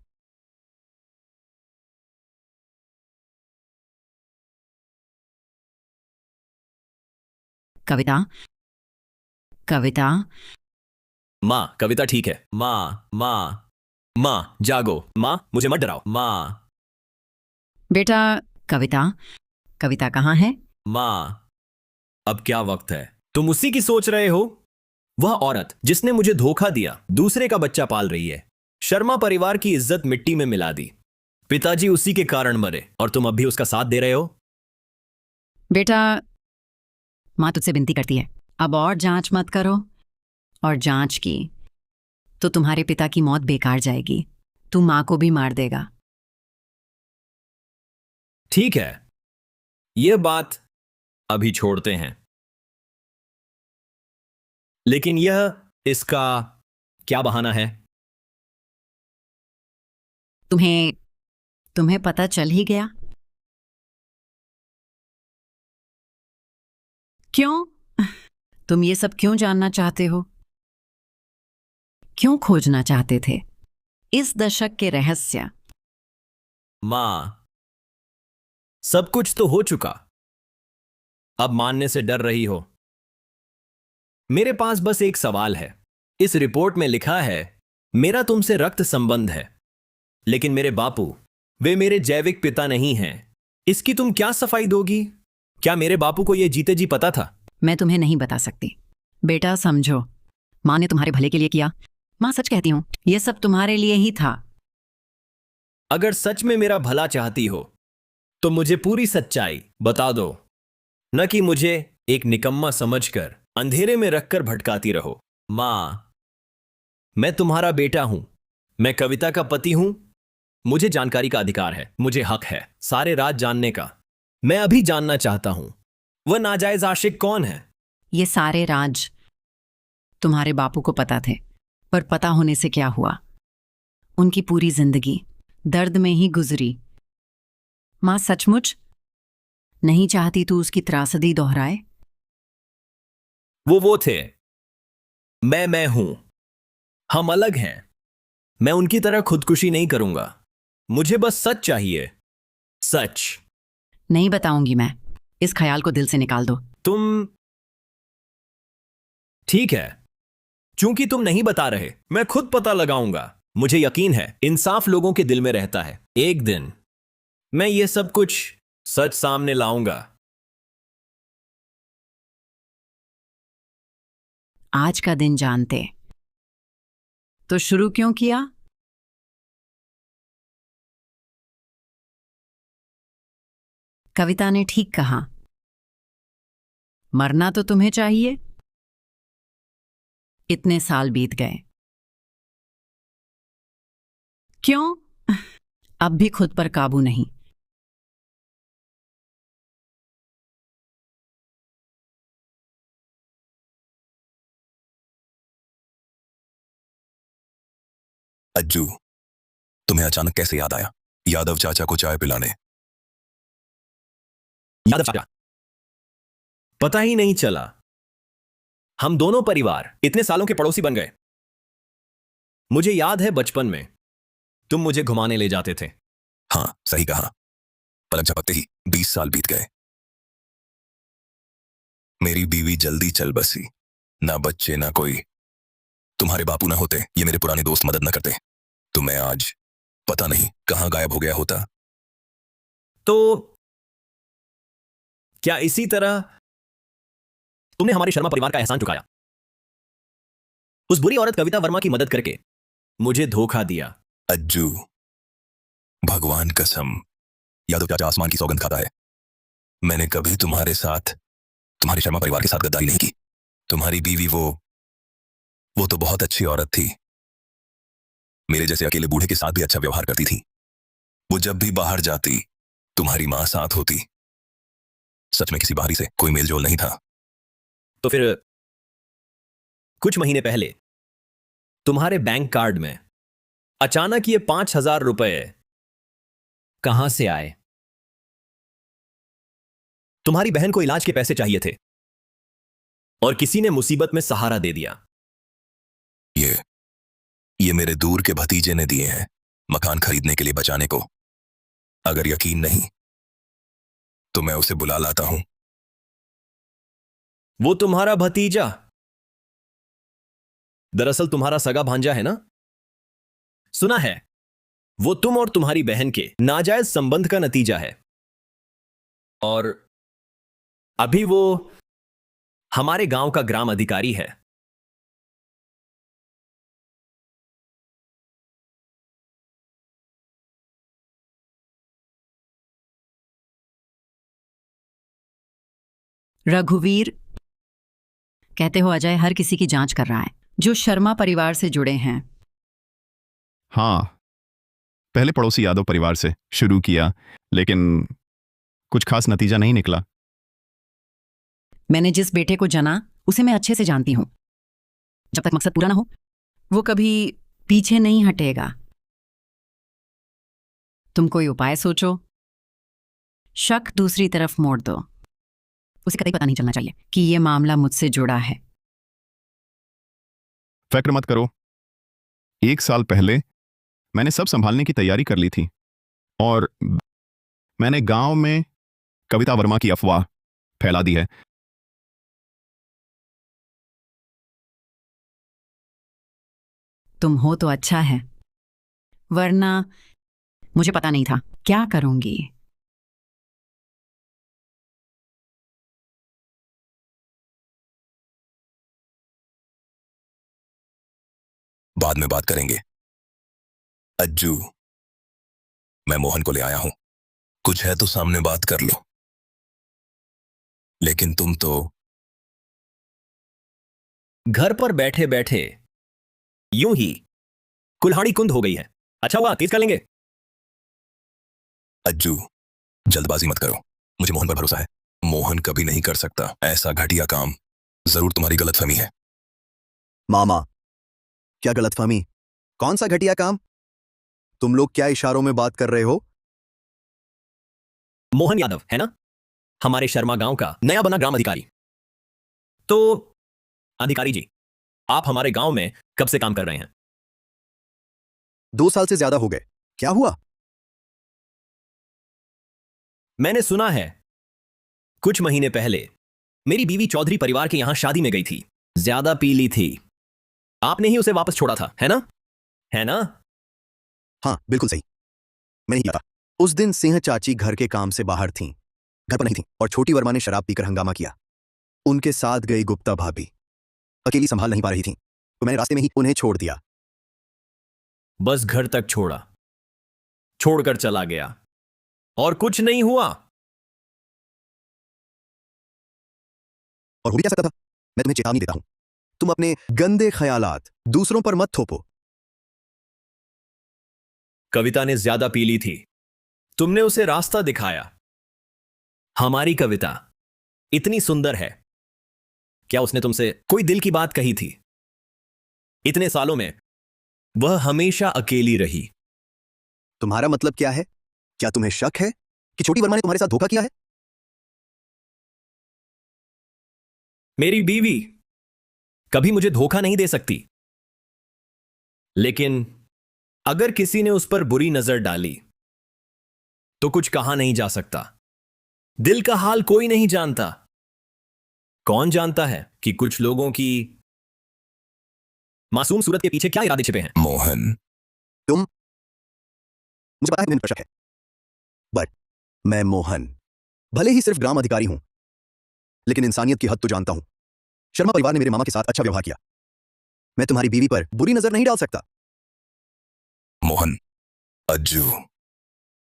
कविता, कविता, मां, कविता ठीक है। मां, मां, मां, जागो। मां, मुझे मत डराओ। मां, बेटा। कविता, कविता कहाँ है? मां, अब क्या वक्त है? तुम उसी की सोच रहे हो? वह औरत जिसने मुझे धोखा दिया, दूसरे का बच्चा पाल रही है। शर्मा परिवार की इज्जत मिट्टी में मिला दी। पिताजी उसी के कारण मरे और तुम अब भी उसका साथ दे रहे हो। बेटा, माँ तुझसे विनती करती है, अब और जांच मत करो। और जांच की तो तुम्हारे पिता की मौत बेकार जाएगी। तू माँ को भी मार देगा। ठीक है, यह बात अभी छोड़ते हैं, लेकिन यह इसका क्या बहाना है? तुम्हें पता चल ही गया? क्यों? तुम ये सब क्यों जानना चाहते हो? क्यों खोजना चाहते थे इस दशक के रहस्य? मां, सब कुछ तो हो चुका, अब मानने से डर रही हो। मेरे पास बस एक सवाल है। इस रिपोर्ट में लिखा है मेरा तुमसे रक्त संबंध है, लेकिन मेरे बापू, वे मेरे जैविक पिता नहीं हैं। इसकी तुम क्या सफाई दोगी? क्या मेरे बापू को यह जीते जी पता था? मैं तुम्हें नहीं बता सकती। बेटा समझो, माँ ने तुम्हारे भले के लिए किया। माँ सच कहती हूँ, यह सब तुम्हारे लिए ही था। अगर सच में मेरा भला चाहती हो तो मुझे पूरी सच्चाई बता दो, न कि मुझे एक निकम्मा समझकर अंधेरे में रखकर भटकाती रहो। मां, मैं तुम्हारा बेटा हूं, मैं कविता का पति हूं। मुझे जानकारी का अधिकार है, मुझे हक है सारे राज जानने का। मैं अभी जानना चाहता हूं, वह नाजायज आशिक कौन है? ये सारे राज तुम्हारे बापू को पता थे, पर पता होने से क्या हुआ? उनकी पूरी जिंदगी दर्द में ही गुजरी। माँ सचमुच नहीं चाहती तू उसकी त्रासदी दोहराए। वो थे, मैं हूं। हम अलग हैं। मैं उनकी तरह खुदकुशी नहीं करूंगा। मुझे बस सच चाहिए, सच। नहीं बताऊंगी मैं। इस ख्याल को दिल से निकाल दो। तुम ठीक है, चूंकि तुम नहीं बता रहे, मैं खुद पता लगाऊंगा। मुझे यकीन है इंसाफ लोगों के दिल में रहता है। एक दिन मैं ये सब कुछ सच सामने लाऊंगा। आज का दिन जानते तो शुरू क्यों किया? कविता ने ठीक कहा, मरना तो तुम्हें चाहिए। इतने साल बीत गए, क्यों अब भी खुद पर काबू नहीं? अज्जू, तुम्हें अचानक कैसे याद आया यादव चाचा को चाय पिलाने? यादव चाचा, पता ही नहीं चला, हम दोनों परिवार इतने सालों के पड़ोसी बन गए। मुझे याद है बचपन में तुम मुझे घुमाने ले जाते थे। हाँ, सही कहा। पलक झपकते ही 20 साल बीत गए। मेरी बीवी जल्दी चल बसी, ना बच्चे ना कोई। तुम्हारे बापू ना होते, ये मेरे पुराने दोस्त मदद न करते, तो मैं आज पता नहीं कहां गायब हो गया होता। तो क्या इसी तरह तुमने हमारे शर्मा परिवार का एहसान चुकाया? उस बुरी औरत कविता वर्मा की मदद करके मुझे धोखा दिया। अज्जू, भगवान कसम, यादव चाचा आसमान की सौगंध खाता है, मैंने कभी तुम्हारे साथ, तुम्हारे शर्मा परिवार के साथ गद्दारी नहीं की। तुम्हारी बीवी वो तो बहुत अच्छी औरत थी। मेरे जैसे अकेले बूढ़े के साथ भी अच्छा व्यवहार करती थी। वो जब भी बाहर जाती, तुम्हारी मां साथ होती। सच में किसी बाहरी से कोई मेलजोल नहीं था। तो फिर कुछ महीने पहले तुम्हारे बैंक कार्ड में अचानक ये 5,000 रुपए कहां से आए? तुम्हारी बहन को इलाज के पैसे चाहिए थे और किसी ने मुसीबत में सहारा दे दिया। ये मेरे दूर के भतीजे ने दिए हैं, मकान खरीदने के लिए बचाने को। अगर यकीन नहीं तो मैं उसे बुला लाता हूं। वो तुम्हारा भतीजा दरअसल तुम्हारा सगा भांजा है ना? सुना है वो तुम और तुम्हारी बहन के नाजायज संबंध का नतीजा है, और अभी वो हमारे गांव का ग्राम अधिकारी है। रघुवीर, कहते हो अजय हर किसी की जांच कर रहा है जो शर्मा परिवार से जुड़े हैं। हाँ, पहले पड़ोसी यादव परिवार से शुरू किया, लेकिन कुछ खास नतीजा नहीं निकला। मैंने जिस बेटे को जना उसे मैं अच्छे से जानती हूं। जब तक मकसद पूरा ना हो, वो कभी पीछे नहीं हटेगा। तुम कोई उपाय सोचो। शक दूसरी तरफ मोड़ दो। उसे कतई पता नहीं चलना चाहिए कि यह मामला मुझसे जुड़ा है। फिक्र मत करो, 1 साल पहले मैंने सब संभालने की तैयारी कर ली थी और मैंने गांव में कविता वर्मा की अफवाह फैला दी है। तुम हो तो अच्छा है, वरना मुझे पता नहीं था क्या करूंगी। बाद में बात करेंगे। अज्जू, मैं मोहन को ले आया हूं, कुछ है तो सामने बात कर लो। लेकिन तुम तो घर पर बैठे बैठे यूं ही कुल्हाड़ी कुंद हो गई है। अच्छा हुआ, तेज कर लेंगे। अज्जू, जल्दबाजी मत करो, मुझे मोहन पर भरोसा है। मोहन कभी नहीं कर सकता ऐसा घटिया काम। जरूर तुम्हारी गलतफहमी है। मामा, क्या गलतफहमी? कौन सा घटिया काम? तुम लोग क्या इशारों में बात कर रहे हो? मोहन यादव है ना, हमारे शर्मा गांव का नया बना ग्राम अधिकारी। तो अधिकारी जी, आप हमारे गांव में कब से काम कर रहे हैं? 2 साल से ज्यादा हो गए। क्या हुआ? मैंने सुना है कुछ महीने पहले मेरी बीवी चौधरी परिवार के यहां शादी में गई थी, ज्यादा पीली थी। आपने ही उसे वापस छोड़ा था, है ना? है ना? हाँ, बिल्कुल सही, मैंने ही किया था। उस दिन सिंह चाची घर के काम से बाहर थीं, घर पर नहीं थीं, और छोटी वर्मा ने शराब पीकर हंगामा किया। उनके साथ गई गुप्ता भाभी अकेली संभाल नहीं पा रही थीं, तो मैंने रास्ते में ही उन्हें छोड़ दिया। बस घर तक छोड़ा, छोड़कर चला गया और कुछ नहीं हुआ। और हो भी क्या सकता था? मैं तुम्हें चेतावनी देता हूं, तुम अपने गंदे ख्यालात दूसरों पर मत थोपो। कविता ने ज्यादा पीली थी, तुमने उसे रास्ता दिखाया। हमारी कविता इतनी सुंदर है, क्या उसने तुमसे कोई दिल की बात कही थी? इतने सालों में वह हमेशा अकेली रही। तुम्हारा मतलब क्या है? क्या तुम्हें शक है कि छोटी वर्मा ने तुम्हारे साथ धोखा किया है? मेरी बीवी कभी मुझे धोखा नहीं दे सकती, लेकिन अगर किसी ने उस पर बुरी नजर डाली तो कुछ कहा नहीं जा सकता। दिल का हाल कोई नहीं जानता। कौन जानता है कि कुछ लोगों की मासूम सूरत के पीछे क्या इरादे छिपे हैं? मोहन, मुझे पता है तुम्हें शक है, बट मैं मोहन भले ही सिर्फ ग्राम अधिकारी हूं, लेकिन इंसानियत की हद तो जानता हूं। शर्मा परिवार ने मेरे मामा के साथ अच्छा व्यवहार किया, मैं तुम्हारी बीवी पर बुरी नजर नहीं डाल सकता। मोहन, अज्जू,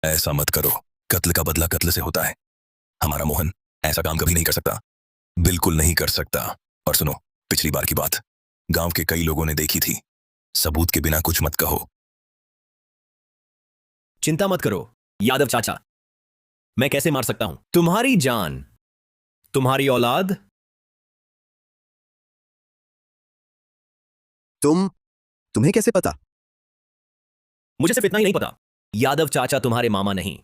ऐसा मत करो। कत्ल का बदला कत्ल से होता है। हमारा मोहन ऐसा काम कभी नहीं कर सकता, बिल्कुल नहीं कर सकता। और सुनो, पिछली बार की बात गांव के कई लोगों ने देखी थी। सबूत के बिना कुछ मत कहो। चिंता मत करो यादव चाचा, मैं कैसे मार सकता हूं तुम्हारी जान, तुम्हारी औलाद? तुम्हें कैसे पता? मुझे सिर्फ इतना ही नहीं पता, यादव चाचा तुम्हारे मामा नहीं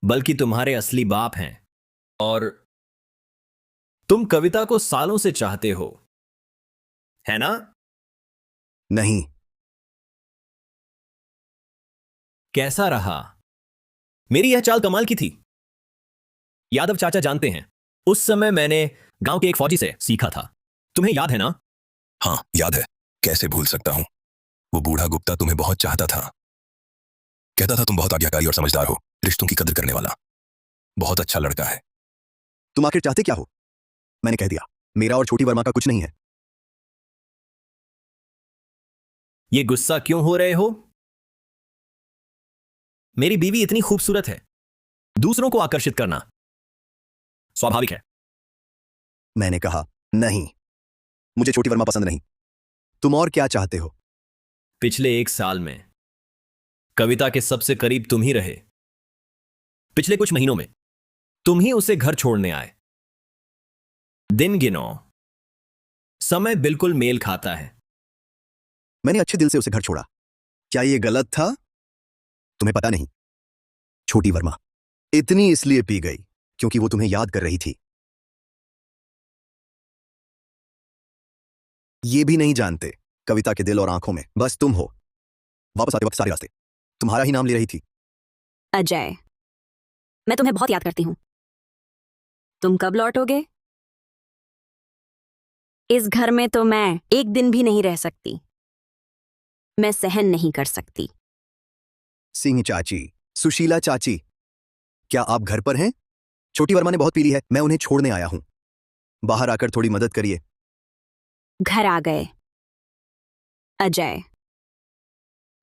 बल्कि तुम्हारे असली बाप हैं, और तुम कविता को सालों से चाहते हो, है ना? नहीं। कैसा रहा? मेरी यह चाल कमाल की थी। यादव चाचा जानते हैं, उस समय मैंने गांव के एक फौजी से सीखा था। तुम्हें याद है ना? हाँ, याद है, कैसे भूल सकता हूं। वो बूढ़ा गुप्ता तुम्हें बहुत चाहता था, कहता था तुम बहुत आज्ञाकारी और समझदार हो, रिश्तों की कदर करने वाला, बहुत अच्छा लड़का है। तुम आखिर चाहते क्या हो? मैंने कह दिया, मेरा और छोटी वर्मा का कुछ नहीं है। ये गुस्सा क्यों हो रहे हो? मेरी बीवी इतनी खूबसूरत है, दूसरों को आकर्षित करना स्वाभाविक है। मैंने कहा नहीं, मुझे छोटी वर्मा पसंद नहीं। तुम और क्या चाहते हो? पिछले 1 साल में कविता के सबसे करीब तुम ही रहे। पिछले कुछ महीनों में तुम ही उसे घर छोड़ने आए। दिन गिनो, समय बिल्कुल मेल खाता है। मैंने अच्छे दिल से उसे घर छोड़ा, क्या यह गलत था? तुम्हें पता नहीं, छोटी वर्मा इतनी इसलिए पी गई क्योंकि वो तुम्हें याद कर रही थी। ये भी नहीं जानते कविता के दिल और आंखों में बस तुम हो। वापस आते वक्त सारे रास्ते तुम्हारा ही नाम ले रही थी। अजय, मैं तुम्हें बहुत याद करती हूं। तुम कब लौटोगे? इस घर में तो मैं एक दिन भी नहीं रह सकती, मैं सहन नहीं कर सकती। सिंह चाची, सुशीला चाची, क्या आप घर पर हैं? छोटी वर्मा ने बहुत पी ली है, मैं उन्हें छोड़ने आया हूं। बाहर आकर थोड़ी मदद करिए। घर आ गए। अजय,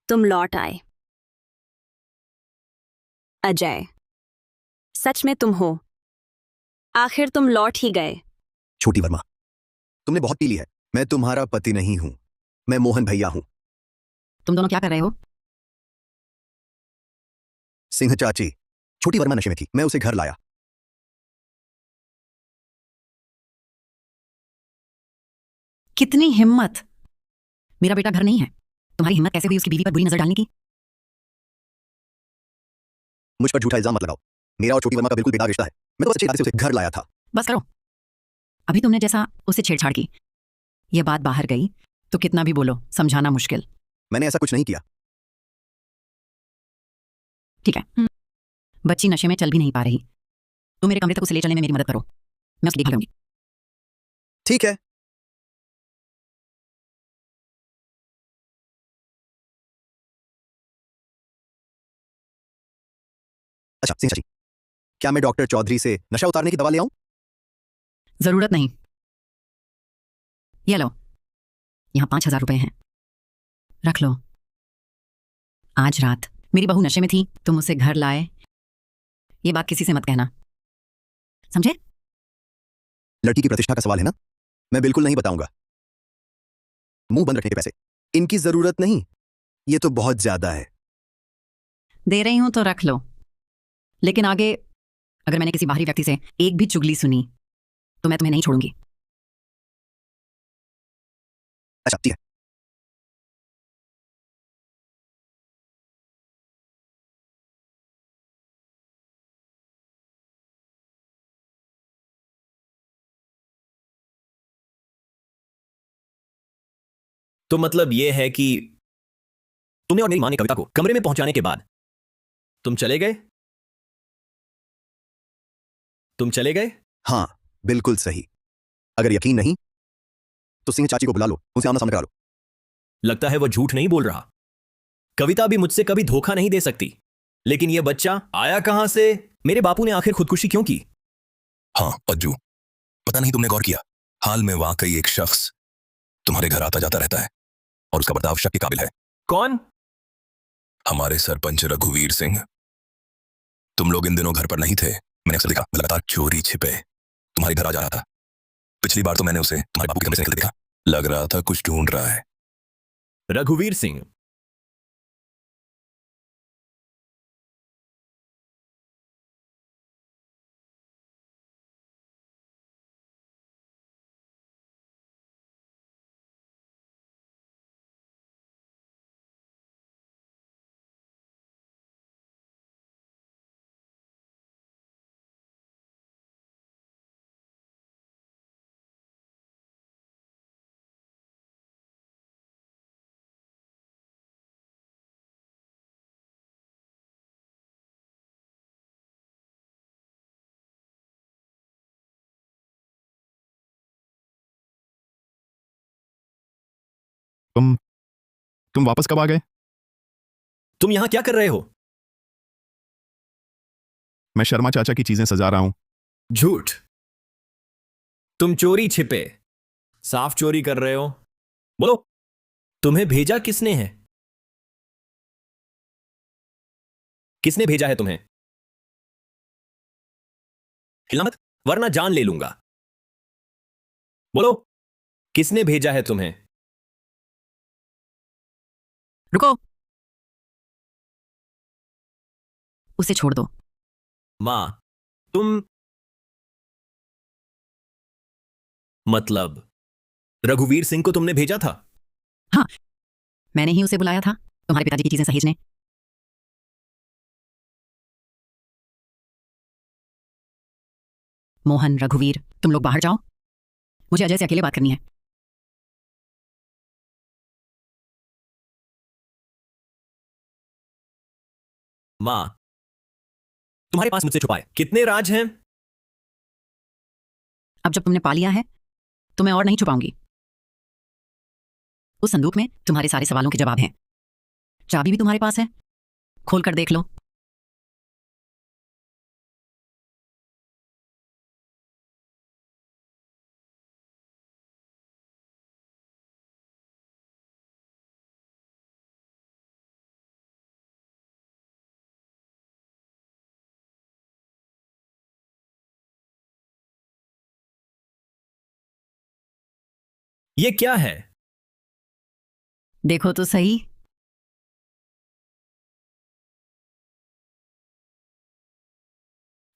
तुम लौट आए। अजय, सच में तुम हो, आखिर तुम लौट ही गए। छोटी वर्मा, तुमने बहुत पी ली है, मैं तुम्हारा पति नहीं हूं, मैं मोहन भैया हूं। तुम दोनों क्या कर रहे हो? सिंह चाची, छोटी वर्मा नशे में थी, मैं उसे घर लाया। कितनी हिम्मत! मेरा बेटा घर नहीं है, तुम्हारी हिम्मत कैसे हुई उसकी बीवी पर बुरी नजर डालने की? मुझ पर झूठा इल्जाम मत लगाओ, मेरा और छोटी वर्मा का बिल्कुल बेदाग रिश्ता है। मैं तो बस अच्छे इरादे से उसे घर लाया था। बस करो, अभी तुमने जैसा उसे छेड़छाड़ की, यह बात बाहर गई तो कितना भी बोलो समझाना मुश्किल। मैंने ऐसा कुछ नहीं किया। ठीक है, बच्ची नशे में चल भी नहीं पा रही, तुम मेरे कमरे तक उसे ले चलने में मेरी मदद करो, मैं उसकी देखभाल करूंगी। ठीक है। अच्छा सिंह चाची, क्या मैं डॉक्टर चौधरी से नशा उतारने की दवा ले आऊं? जरूरत नहीं। ये लो, यहाँ 5,000 रुपए हैं, रख लो। आज रात मेरी बहू नशे में थी, तुम उसे घर लाए, ये बात किसी से मत कहना, समझे? लड़की की प्रतिष्ठा का सवाल है ना, मैं बिल्कुल नहीं बताऊंगा। मुंह बंद रखने के पैसे इनकी जरूरत नहीं, ये तो बहुत ज्यादा है। दे रही हूं तो रख लो, लेकिन आगे अगर मैंने किसी बाहरी व्यक्ति से एक भी चुगली सुनी तो मैं तुम्हें नहीं छोड़ूंगी। अच्छा ठीक है। तो मतलब यह है कि तुमने और मेरी मां ने कविता को कमरे में पहुंचाने के बाद तुम चले गए? तुम चले गए? हाँ बिल्कुल सही। अगर यकीन नहीं तो सिंह चाची को बुला लो, उनसे आमना सामना करा लो। लगता है वो झूठ नहीं बोल रहा। कविता भी मुझसे कभी धोखा नहीं दे सकती, लेकिन यह बच्चा आया कहां से? मेरे बापू ने आखिर खुदकुशी क्यों की? हाँ अज्जू, पता नहीं तुमने गौर किया, हाल में वाकई एक शख्स तुम्हारे घर आता जाता रहता है और उसका बर्ताव शक के काबिल है। कौन? हमारे सरपंच रघुवीर सिंह। तुम लोग इन दिनों घर पर नहीं थे, मैंने अक्सर देखा, लगातार चोरी छिपे तुम्हारे घर आ जा रहा था। पिछली बार तो मैंने उसे तुम्हारे बापू के कमरे से निकलते देखा, लग रहा था कुछ ढूंढ रहा है। रघुवीर सिंह? तुम वापस कब आ गए? तुम यहां क्या कर रहे हो? मैं शर्मा चाचा की चीजें सजा रहा हूं। झूठ। तुम चोरी छिपे साफ चोरी कर रहे हो। बोलो, तुम्हें भेजा किसने है? किसने भेजा है तुम्हें? हिलना मत वरना जान ले लूंगा। बोलो, किसने भेजा है तुम्हें? रुको, उसे छोड़ दो। मां, तुम मतलब रघुवीर सिंह को तुमने भेजा था? हाँ, मैंने ही उसे बुलाया था तुम्हारे पिताजी की चीजें सहेजने। मोहन, रघुवीर, तुम लोग बाहर जाओ, मुझे अजय से अकेले बात करनी है। मां, तुम्हारे पास मुझसे छुपाए कितने राज हैं? अब जब तुमने पा लिया है तो मैं और नहीं छुपाऊंगी। उस संदूक में तुम्हारे सारे सवालों के जवाब हैं, चाबी भी तुम्हारे पास है, खोल कर देख लो। ये क्या है? देखो तो सही।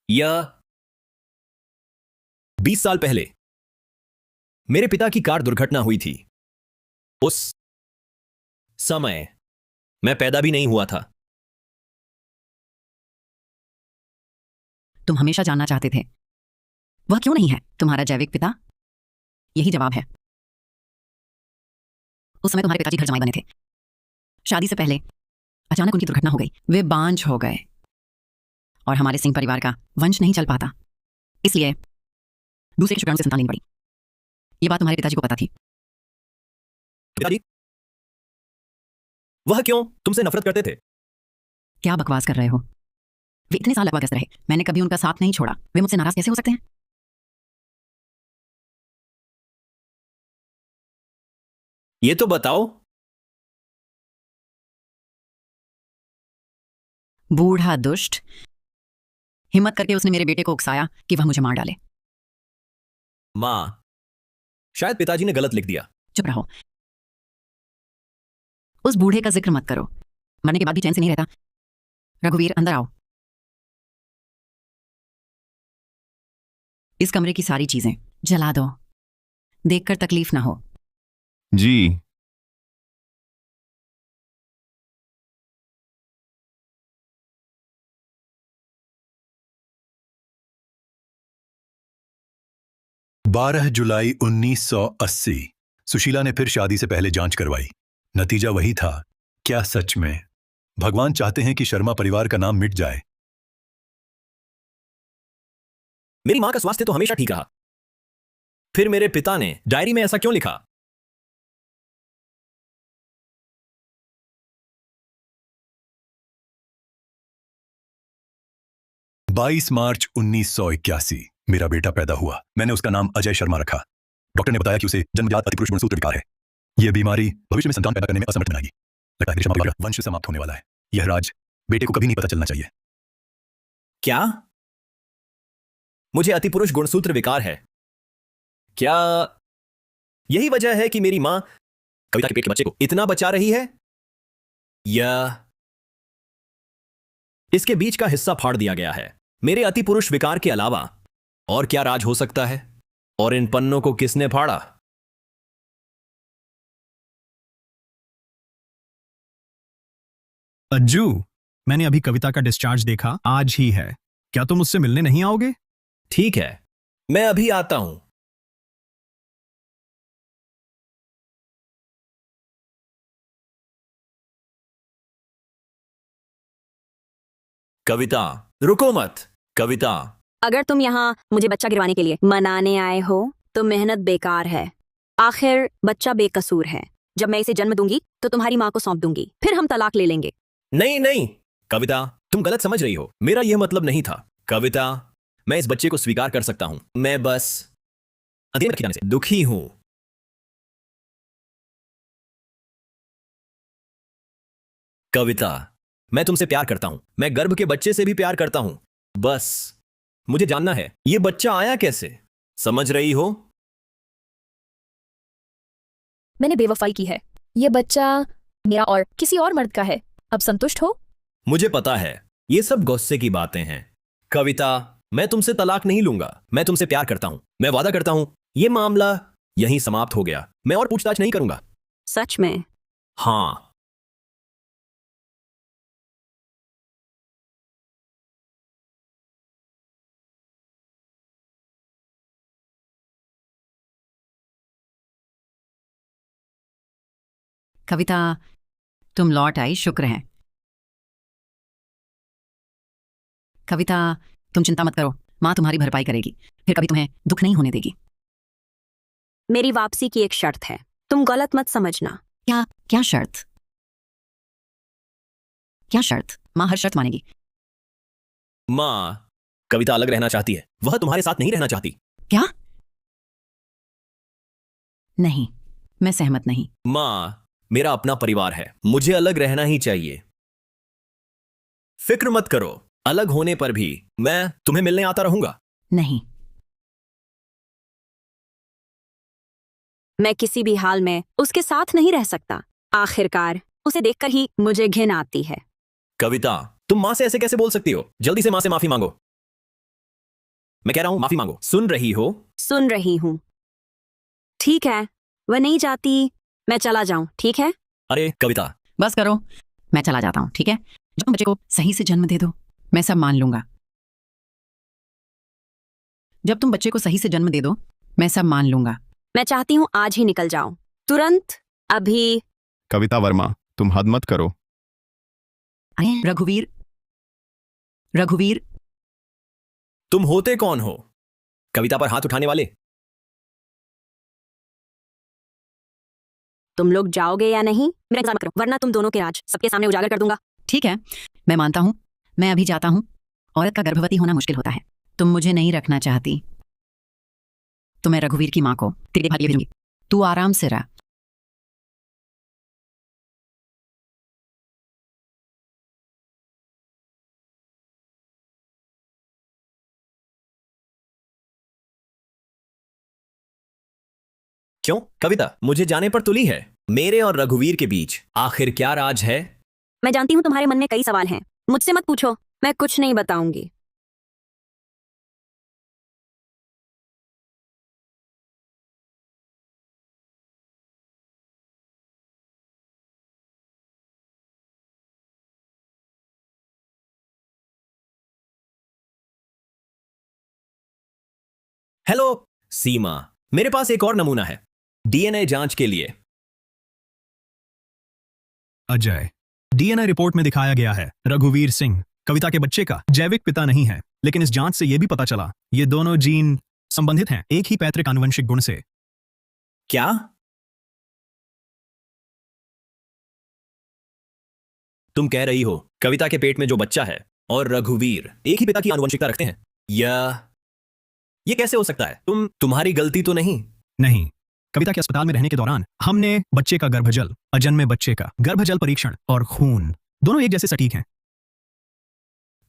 यह 20 साल पहले मेरे पिता की कार दुर्घटना हुई थी। उस समय मैं पैदा भी नहीं हुआ था। तुम हमेशा जानना चाहते थे वह क्यों नहीं है तुम्हारा जैविक पिता। यही जवाब है। उस समय तुम्हारे पिताजी घर जमाई बने थे। शादी से पहले अचानक उनकी दुर्घटना हो गई, वे बांझ हो गए और हमारे सिंह परिवार का वंश नहीं चल पाता। इसलिए दूसरे शुक्राणु से संतान लेनी पड़ी। ये बात तुम्हारे पिताजी को पता थी। पिताजी? वह क्यों तुमसे नफरत करते थे? क्या बकवास कर रहे हो? वे इतने साल लगवागस्त रहे, मैंने कभी उनका साथ नहीं छोड़ा। वे मुझसे नाराज कैसे हो सकते हैं? ये तो बताओ। बूढ़ा दुष्ट, हिम्मत करके उसने मेरे बेटे को उकसाया कि वह मुझे मार डाले। मां, शायद पिताजी ने गलत लिख दिया। चुप रहो। उस बूढ़े का जिक्र मत करो, मरने के बाद भी चैन से नहीं रहता। रघुवीर, अंदर आओ। इस कमरे की सारी चीजें जला दो, देखकर तकलीफ ना हो। जी। बारह जुलाई 1980 सुशीला ने फिर शादी से पहले जांच करवाई। नतीजा वही था। क्या सच में भगवान चाहते हैं कि शर्मा परिवार का नाम मिट जाए? मेरी मां का स्वास्थ्य तो हमेशा ठीक रहा, फिर मेरे पिता ने डायरी में ऐसा क्यों लिखा? बाईस मार्च 1981 मेरा बेटा पैदा हुआ। मैंने उसका नाम अजय शर्मा रखा। डॉक्टर ने बताया कि उसे जन्मजात अतिपुरुष गुणसूत्र विकार है। यह बीमारी भविष्य में संतान पैदा करने में असमर्थ बनाएगी। लगता है शर्मा परिवार का वंश समाप्त होने वाला है। यह राज बेटे को कभी नहीं पता चलना चाहिए। क्या मुझे अतिपुरुष गुणसूत्र विकार है? क्या यही वजह है कि मेरी मां कविता के पेट के बच्चे को इतना बचा रही है? या इसके बीच का हिस्सा फाड़ दिया गया है? मेरे अतिपुरुष विकार के अलावा और क्या राज हो सकता है? और इन पन्नों को किसने फाड़ा? अज्जू, मैंने अभी कविता का डिस्चार्ज देखा, आज ही है। क्या तुम उससे मिलने नहीं आओगे? ठीक है, मैं अभी आता हूं। कविता, रुको मत। कविता, अगर तुम यहाँ मुझे बच्चा गिरवाने के लिए मनाने आए हो तो मेहनत बेकार है। आखिर बच्चा बेकसूर है। जब मैं इसे जन्म दूंगी तो तुम्हारी माँ को सौंप दूंगी, फिर हम तलाक ले लेंगे। नहीं नहीं कविता, तुम गलत समझ रही हो। मेरा यह मतलब नहीं था। कविता, मैं इस बच्चे को स्वीकार कर सकता हूं। मैं बस अंधेरे में रखे जाने से दुखी हूं। कविता, मैं तुमसे प्यार करता हूं। मैं गर्भ के बच्चे से भी प्यार करता हूं। बस मुझे जानना है, यह बच्चा आया कैसे? समझ रही हो? मैंने बेवफाई की है। ये बच्चा मेरा और किसी और मर्द का है। अब संतुष्ट हो? मुझे पता है, ये सब गुस्से की बातें हैं। कविता, मैं तुमसे तलाक नहीं लूंगा। मैं तुमसे प्यार करता हूं। मैं वादा करता हूं, यह मामला यहीं समाप्त हो गया। मैं और पूछताछ नहीं करूंगा। सच में? हाँ। कविता, तुम लौट आई, शुक्र है। कविता, तुम चिंता मत करो, मां तुम्हारी भरपाई करेगी। फिर कभी तुम्हें दुख नहीं होने देगी। मेरी वापसी की एक शर्त है, तुम गलत मत समझना। क्या शर्त? क्या शर्त? मां हर शर्त मानेगी। मां, कविता अलग रहना चाहती है। वह तुम्हारे साथ नहीं रहना चाहती। क्या? नहीं, मैं सहमत नहीं। मां, मेरा अपना परिवार है, मुझे अलग रहना ही चाहिए। फिक्र मत करो, अलग होने पर भी मैं तुम्हें मिलने आता रहूंगा। नहीं, मैं किसी भी हाल में उसके साथ नहीं रह सकता। आखिरकार उसे देखकर ही मुझे घिन आती है। कविता, तुम मां से ऐसे कैसे बोल सकती हो? जल्दी से मां से माफी मांगो। मैं कह रहा हूं, माफी मांगो। सुन रही हो? सुन रही हूं। ठीक है, वह नहीं जाती, मैं चला जाऊं, ठीक है? अरे कविता, बस करो, मैं चला जाता हूं, ठीक है? जब तुम बच्चे को सही से जन्म दे दो, मैं सब मान लूंगा। जब तुम बच्चे को सही से जन्म दे दो, मैं सब मान लूंगा। मैं चाहती हूं आज ही निकल जाऊं, तुरंत, अभी। कविता वर्मा, तुम हद मत करो। अरे रघुवीर, तुम होते कौन हो? कविता पर हाथ उठाने वाले। तुम लोग जाओगे या नहीं मेरा इंतजार मत करो, वरना तुम दोनों के राज सबके सामने उजागर कर दूंगा। ठीक है, मैं मानता हूँ, मैं अभी जाता हूँ। औरत का गर्भवती होना मुश्किल होता है। तुम मुझे नहीं रखना चाहती तो मैं रघुवीर की माँ को तेरे भाग्य भेजूंगी। तू आराम से रह। क्यों कविता, मुझे जाने पर तुली है? मेरे और रघुवीर के बीच आखिर क्या राज है? मैं जानती हूँ तुम्हारे मन में कई सवाल हैं, मुझसे मत पूछो, मैं कुछ नहीं बताऊंगी। हेलो सीमा, मेरे पास एक और नमूना है डीएनए जांच के लिए। अजय, डीएनए रिपोर्ट में दिखाया गया है रघुवीर सिंह कविता के बच्चे का जैविक पिता नहीं है, लेकिन इस जांच से यह भी पता चला ये दोनों जीन संबंधित हैं एक ही पैतृक आनुवंशिक गुण से। क्या? तुम कह रही हो कविता के पेट में जो बच्चा है और रघुवीर एक ही पिता की आनुवंशिकता रखते हैं? ये कैसे हो सकता है? तुम्हारी गलती तो नहीं? नहीं, कविता के अस्पताल में रहने के दौरान हमने बच्चे का गर्भजल, अजन्मे बच्चे का गर्भजल परीक्षण और खून दोनों एक जैसे सटीक हैं।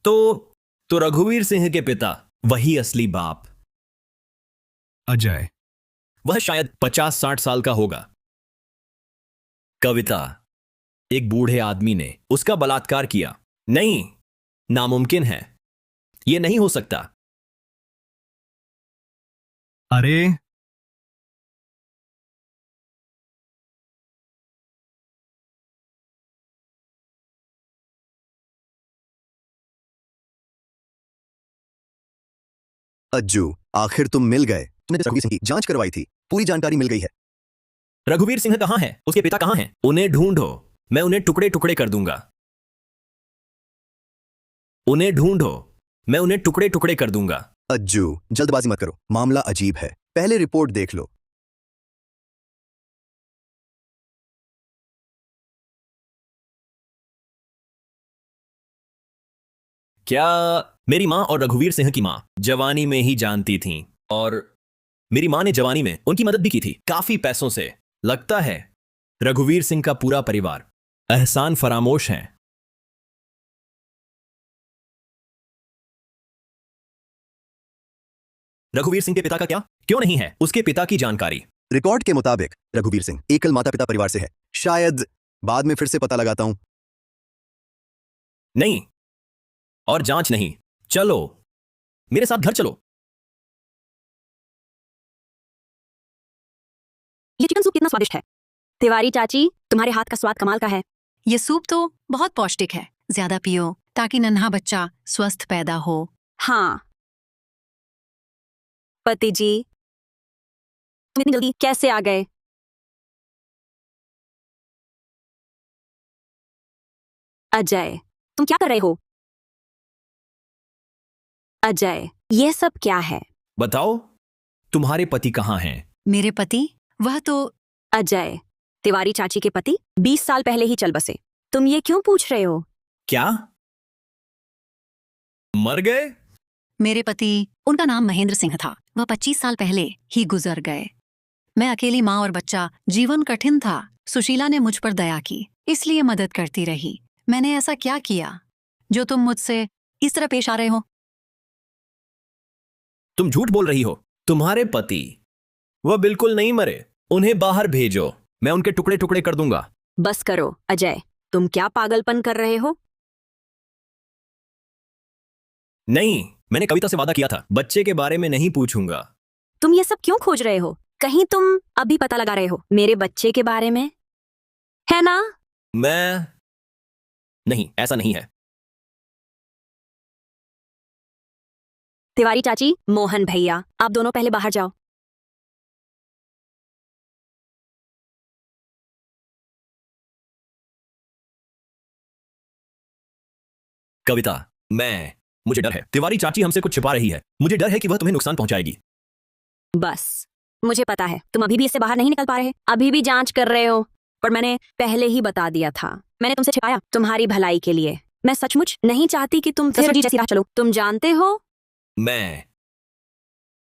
तो रघुवीर सिंह के पिता वही असली बाप। अजय, वह शायद 50-60 साल का होगा। कविता, एक बूढ़े आदमी ने उसका बलात्कार किया। नहीं, नामुमकिन है, यह नहीं हो सकता। अरे अज्जू, आखिर तुम मिल गए। तुमने रघुवीर सिंह की जांच करवाई थी, पूरी जानकारी मिल गई है। रघुवीर सिंह कहां है? उसके पिता कहां हैं? उन्हें ढूंढो, मैं उन्हें टुकड़े टुकड़े कर दूंगा। उन्हें ढूंढो, मैं उन्हें टुकड़े टुकड़े कर दूंगा। अज्जू, जल्दबाजी मत करो, मामला अजीब है, पहले रिपोर्ट देख लो। क्या मेरी माँ और रघुवीर सिंह की माँ जवानी में ही जानती थीं, और मेरी माँ ने जवानी में उनकी मदद भी की थी काफी पैसों से। लगता है रघुवीर सिंह का पूरा परिवार एहसान फरामोश है। रघुवीर सिंह के पिता का क्या? क्यों नहीं है उसके पिता की जानकारी? रिकॉर्ड के मुताबिक रघुवीर सिंह एकल माता पिता परिवार से है। शायद बाद में फिर से पता लगाता हूं। नहीं, और जांच नहीं। चलो मेरे साथ घर चलो। ये चिकन सूप कितना स्वादिष्ट है। तिवारी चाची, तुम्हारे हाथ का स्वाद कमाल का है। ये सूप तो बहुत पौष्टिक है, ज्यादा पियो ताकि नन्हा बच्चा स्वस्थ पैदा हो। हाँ पति जी, तुम इतनी जल्दी कैसे आ गए? अजय, तुम क्या कर रहे हो? अजय, यह सब क्या है? बताओ, तुम्हारे पति कहाँ हैं? मेरे पति? वह तो अजय, तिवारी चाची के पति 20 साल पहले ही चल बसे। तुम ये क्यों पूछ रहे हो? क्या मर गए? मेरे पति, उनका नाम महेंद्र सिंह था। वह 25 साल पहले ही गुजर गए। मैं अकेली माँ और बच्चा, जीवन कठिन था। सुशीला ने मुझ पर दया की, इसलिए मदद करती रही। मैंने ऐसा क्या किया जो तुम मुझसे इस तरह पेश आ रहे हो? तुम झूठ बोल रही हो। तुम्हारे पति वह बिल्कुल नहीं मरे। उन्हें बाहर भेजो, मैं उनके टुकड़े टुकड़े कर दूंगा। बस करो अजय, तुम क्या पागलपन कर रहे हो? नहीं, मैंने कविता से वादा किया था बच्चे के बारे में नहीं पूछूंगा। तुम ये सब क्यों खोज रहे हो? कहीं तुम अभी पता लगा रहे हो मेरे बच्चे के बारे में, है ना? नहीं, ऐसा नहीं है। तिवारी चाची, मोहन भैया, आप दोनों पहले बाहर जाओ। कविता, मुझे डर है। तिवारी चाची हमसे कुछ छिपा रही है। मुझे डर है कि वह तुम्हें नुकसान पहुंचाएगी। बस मुझे पता है तुम अभी भी इससे बाहर नहीं निकल पा रहे, अभी भी जांच कर रहे हो, पर मैंने पहले ही बता दिया था। मैंने तुमसे छिपाया तुम्हारी भलाई के लिए। मैं सचमुच नहीं चाहती कि तुम फिर जैसी राह चलो। तुम जानते हो मैं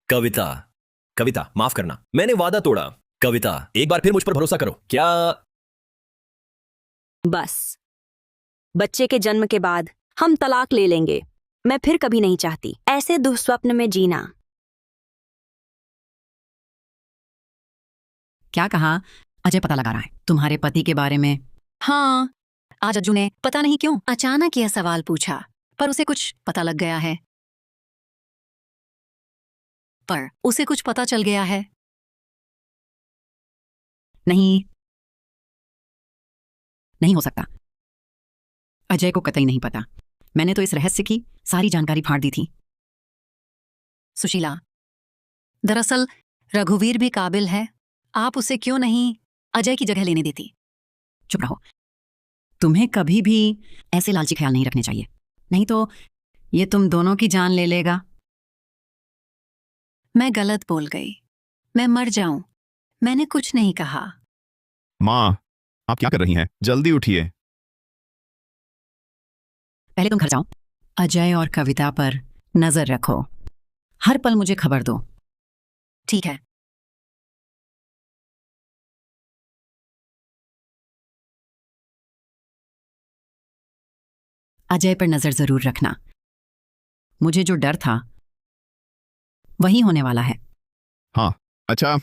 कविता, कविता माफ करना, मैंने वादा तोड़ा। कविता एक बार फिर मुझ पर भरोसा करो। क्या बस बच्चे के जन्म के बाद हम तलाक ले लेंगे। मैं फिर कभी नहीं चाहती ऐसे दुस्वप्न में जीना। क्या कहा? अजय पता लगा रहा है तुम्हारे पति के बारे में। हाँ, आज अज्जू ने पता नहीं क्यों अचानक यह सवाल पूछा, पर उसे कुछ पता लग गया है। पर उसे कुछ पता चल गया है। नहीं, नहीं हो सकता। अजय को कतई नहीं पता। मैंने तो इस रहस्य की सारी जानकारी फाड़ दी थी। सुशीला, दरअसल रघुवीर भी काबिल है। आप उसे क्यों नहीं अजय की जगह लेने देती? चुप रहो। तुम्हें कभी भी ऐसे लालची ख्याल नहीं रखने चाहिए, नहीं तो ये तुम दोनों की जान ले लेगा। मैं गलत बोल गई। मैं मर जाऊं। मैंने कुछ नहीं कहा। माँ, आप क्या कर रही हैं? जल्दी उठिए। पहले तुम घर जाओ। अजय और कविता पर नजर रखो। हर पल मुझे खबर दो। ठीक है? अजय पर नजर जरूर रखना। मुझे जो डर था वही होने वाला है। हाँ, अच्छा।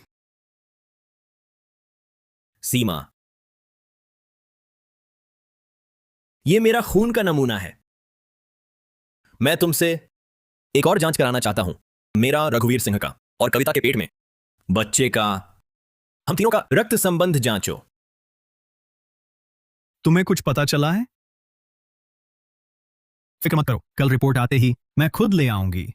सीमा, ये मेरा खून का नमूना है। मैं तुमसे एक और जांच कराना चाहता हूं, मेरा रघुवीर सिंह का और कविता के पेट में बच्चे का, हम तीनों का रक्त संबंध जांचो। तुम्हें कुछ पता चला है? फिक्र मत करो, कल रिपोर्ट आते ही मैं खुद ले आऊंगी।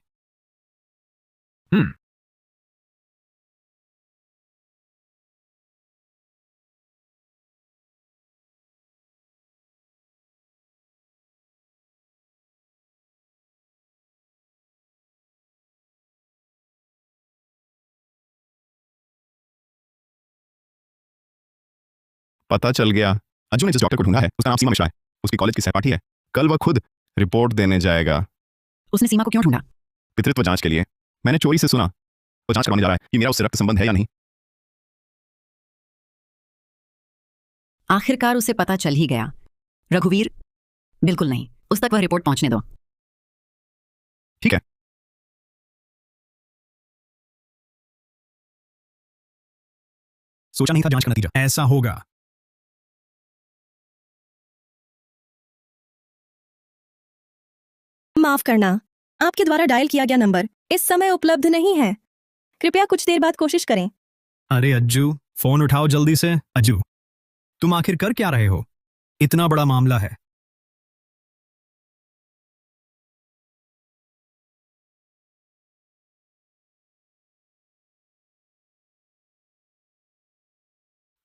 पता चल गया। अज्जू ने जिस डॉक्टर को ढूंढा है उसका नाम सीमा मिश्रा है। उसकी कॉलेज की सहपाठी है। कल वह खुद रिपोर्ट देने जाएगा। उसने सीमा को क्यों ढूंढा? पितृत्व जांच के लिए। मैंने चोरी से सुना। वो जांच करवाने जा रहा है कि मेरा उससे रक्त संबंध है या नहीं। आखिरकार उसे पता चल ही गया। रघुवीर, बिल्कुल नहीं, उस तक वह रिपोर्ट पहुंचने दो। ठीक है। सोचा नहीं था जांच का नतीजा ऐसा होगा। माफ करना, आपके द्वारा डायल किया गया नंबर इस समय उपलब्ध नहीं है। कृपया कुछ देर बाद कोशिश करें। अरे अज्जू, फोन उठाओ जल्दी से। अज्जू, तुम आखिर कर क्या रहे हो? इतना बड़ा मामला है।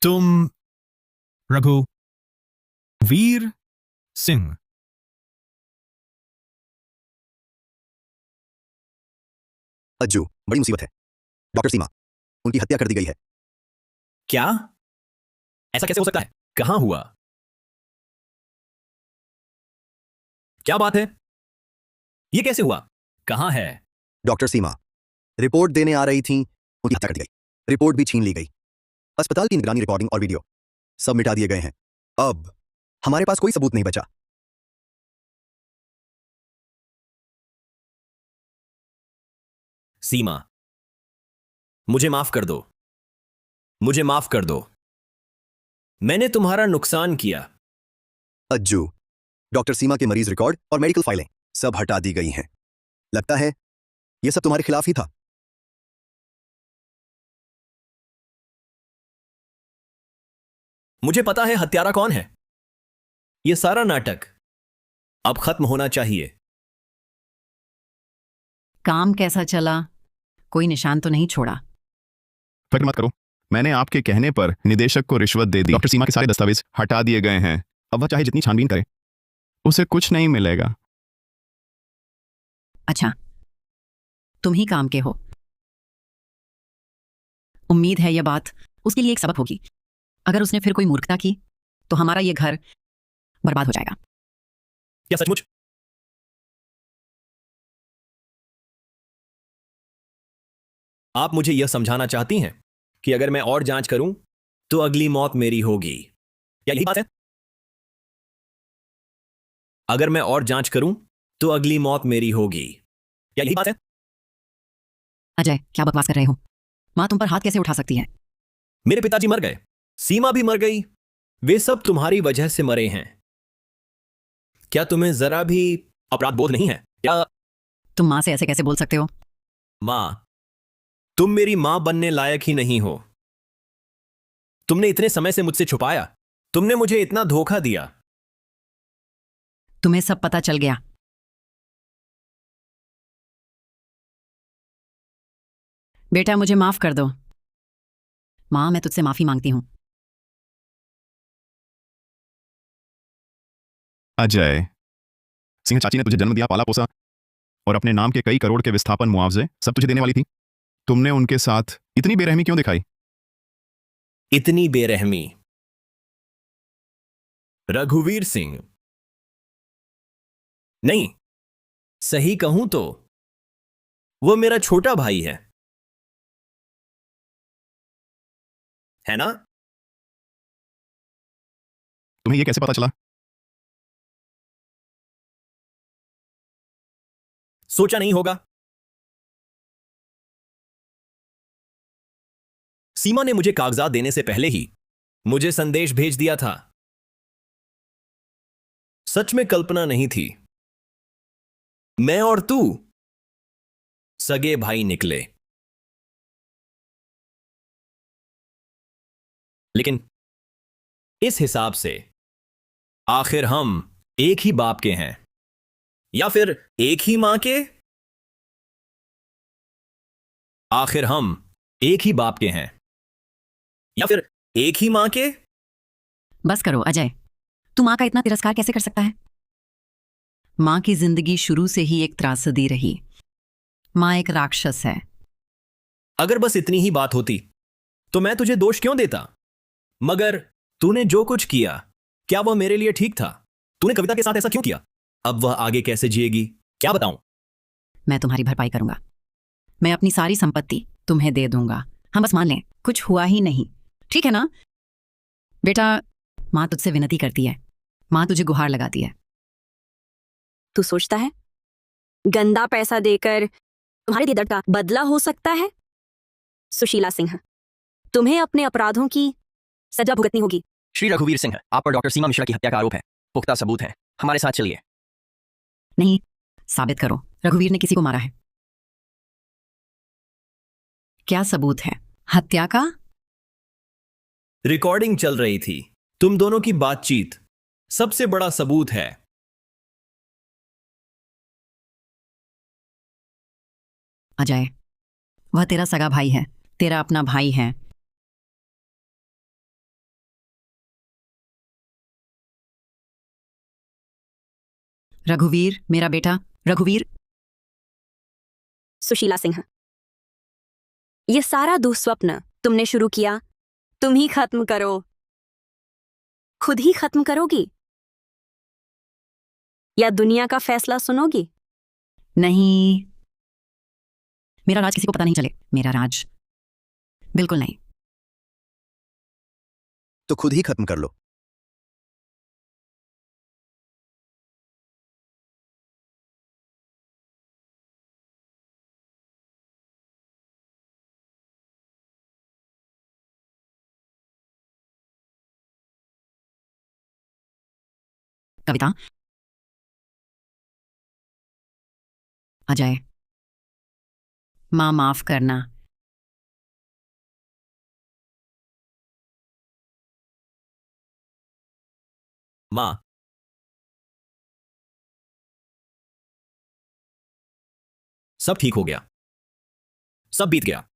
तुम रघुवीर सिंह? अज्जू, बड़ी मुसीबत है। डॉक्टर सीमा, उनकी हत्या कर दी गई है। क्या? ऐसा कैसे हो सकता है? कहां हुआ? क्या बात है? यह कैसे हुआ? कहां है? डॉक्टर सीमा रिपोर्ट देने आ रही थीं, उनकी हत्या कर दी गई। रिपोर्ट भी छीन ली गई। अस्पताल की निगरानी रिकॉर्डिंग और वीडियो सब मिटा दिए गए हैं। अब हमारे पास कोई सबूत नहीं बचा। सीमा, मुझे माफ कर दो। मुझे माफ कर दो। मैंने तुम्हारा नुकसान किया। अज्जू, डॉक्टर सीमा के मरीज रिकॉर्ड और मेडिकल फाइलें सब हटा दी गई हैं। लगता है यह सब तुम्हारे खिलाफ ही था। मुझे पता है हत्यारा कौन है। यह सारा नाटक अब खत्म होना चाहिए। काम कैसा चला? कोई निशान तो नहीं छोड़ा? फिक्र मत करो, मैंने आपके कहने पर निदेशक को रिश्वत दे दी। डॉक्टर सीमा के सारे दस्तावेज हटा दिए गए हैं। अब वह चाहे जितनी छानबीन करे उसे कुछ नहीं मिलेगा। अच्छा, तुम ही काम के हो। उम्मीद है यह बात उसके लिए एक सबक होगी। अगर उसने फिर कोई मूर्खता की तो हमारा यह घर बर्बाद हो जाएगा। क्या सचमुच? आप मुझे यह समझाना चाहती हैं कि अगर मैं और जांच करूं तो अगली मौत मेरी होगी? क्या यही बात है? अगर मैं और जांच करूं तो अगली मौत मेरी होगी? क्या यही बात है? अजय, क्या बकवास कर रहे हो? माँ तुम पर हाथ कैसे उठा सकती है? मेरे पिताजी मर गए, सीमा भी मर गई, वे सब तुम्हारी वजह से मरे हैं। क्या तुम्हें जरा भी अपराध बोध नहीं है क्या? तुम माँ से ऐसे कैसे बोल सकते हो? मां, तुम मेरी मां बनने लायक ही नहीं हो। तुमने इतने समय से मुझसे छुपाया, तुमने मुझे इतना धोखा दिया। तुम्हें सब पता चल गया। बेटा मुझे माफ कर दो। माँ मैं तुझसे माफी मांगती हूं। अजय, सिंह चाची ने तुझे जन्म दिया, पाला पोसा और अपने नाम के कई करोड़ के विस्थापन मुआवजे सब तुझे देने वाली थी। तुमने उनके साथ इतनी बेरहमी क्यों दिखाई? इतनी बेरहमी? रघुवीर सिंह, नहीं, सही कहूं तो वो मेरा छोटा भाई है ना? तुम्हें यह कैसे पता चला? सोचा नहीं होगा। सीमा ने मुझे कागजात देने से पहले ही मुझे संदेश भेज दिया था। सच में कल्पना नहीं थी। मैं और तू सगे भाई निकले। लेकिन इस हिसाब से आखिर हम एक ही बाप के हैं, या फिर एक ही मां के? आखिर हम एक ही बाप के हैं, या फिर एक ही मां के? बस करो अजय, तू माँ का इतना तिरस्कार कैसे कर सकता है? माँ की जिंदगी शुरू से ही एक त्रासदी रही। माँ एक राक्षस है। अगर बस इतनी ही बात होती तो मैं तुझे दोष क्यों देता? मगर तूने जो कुछ किया, क्या वह मेरे लिए ठीक था? तूने कविता के साथ ऐसा क्यों किया? अब वह आगे कैसे जिएगी, क्या बताऊं? मैं तुम्हारी भरपाई करूंगा। मैं अपनी सारी संपत्ति तुम्हें दे दूंगा। हम बस मान लें कुछ हुआ ही नहीं, ठीक है ना? बेटा, माँ तुझसे विनती करती है। माँ तुझे गुहार लगाती है। तू सोचता है गंदा पैसा देकर तुम्हारे दर्द का बदला हो सकता है? सुशीला सिंह, तुम्हें अपने अपराधों की सजा भुगतनी होगी। श्री रघुवीर सिंह, आप पर डॉक्टर सीमा मिश्रा की हत्या का आरोप है। पुख्ता सबूत है, हमारे साथ चलिए। नहीं, साबित करो रघुवीर ने किसी को मारा है। क्या सबूत है हत्या का? रिकॉर्डिंग चल रही थी, तुम दोनों की बातचीत सबसे बड़ा सबूत है। अजय, वह तेरा सगा भाई है, तेरा अपना भाई है। रघुवीर, मेरा बेटा रघुवीर। सुशीला सिंह, ये सारा दुस्वप्न तुमने शुरू किया, तुम ही खत्म करो। खुद ही खत्म करोगी या दुनिया का फैसला सुनोगी? नहीं, मेरा राज किसी को पता नहीं चले। मेरा राज बिल्कुल नहीं। तो खुद ही खत्म कर लो। कविता, अजय, मां माफ करना। मां, सब ठीक हो गया, सब बीत गया।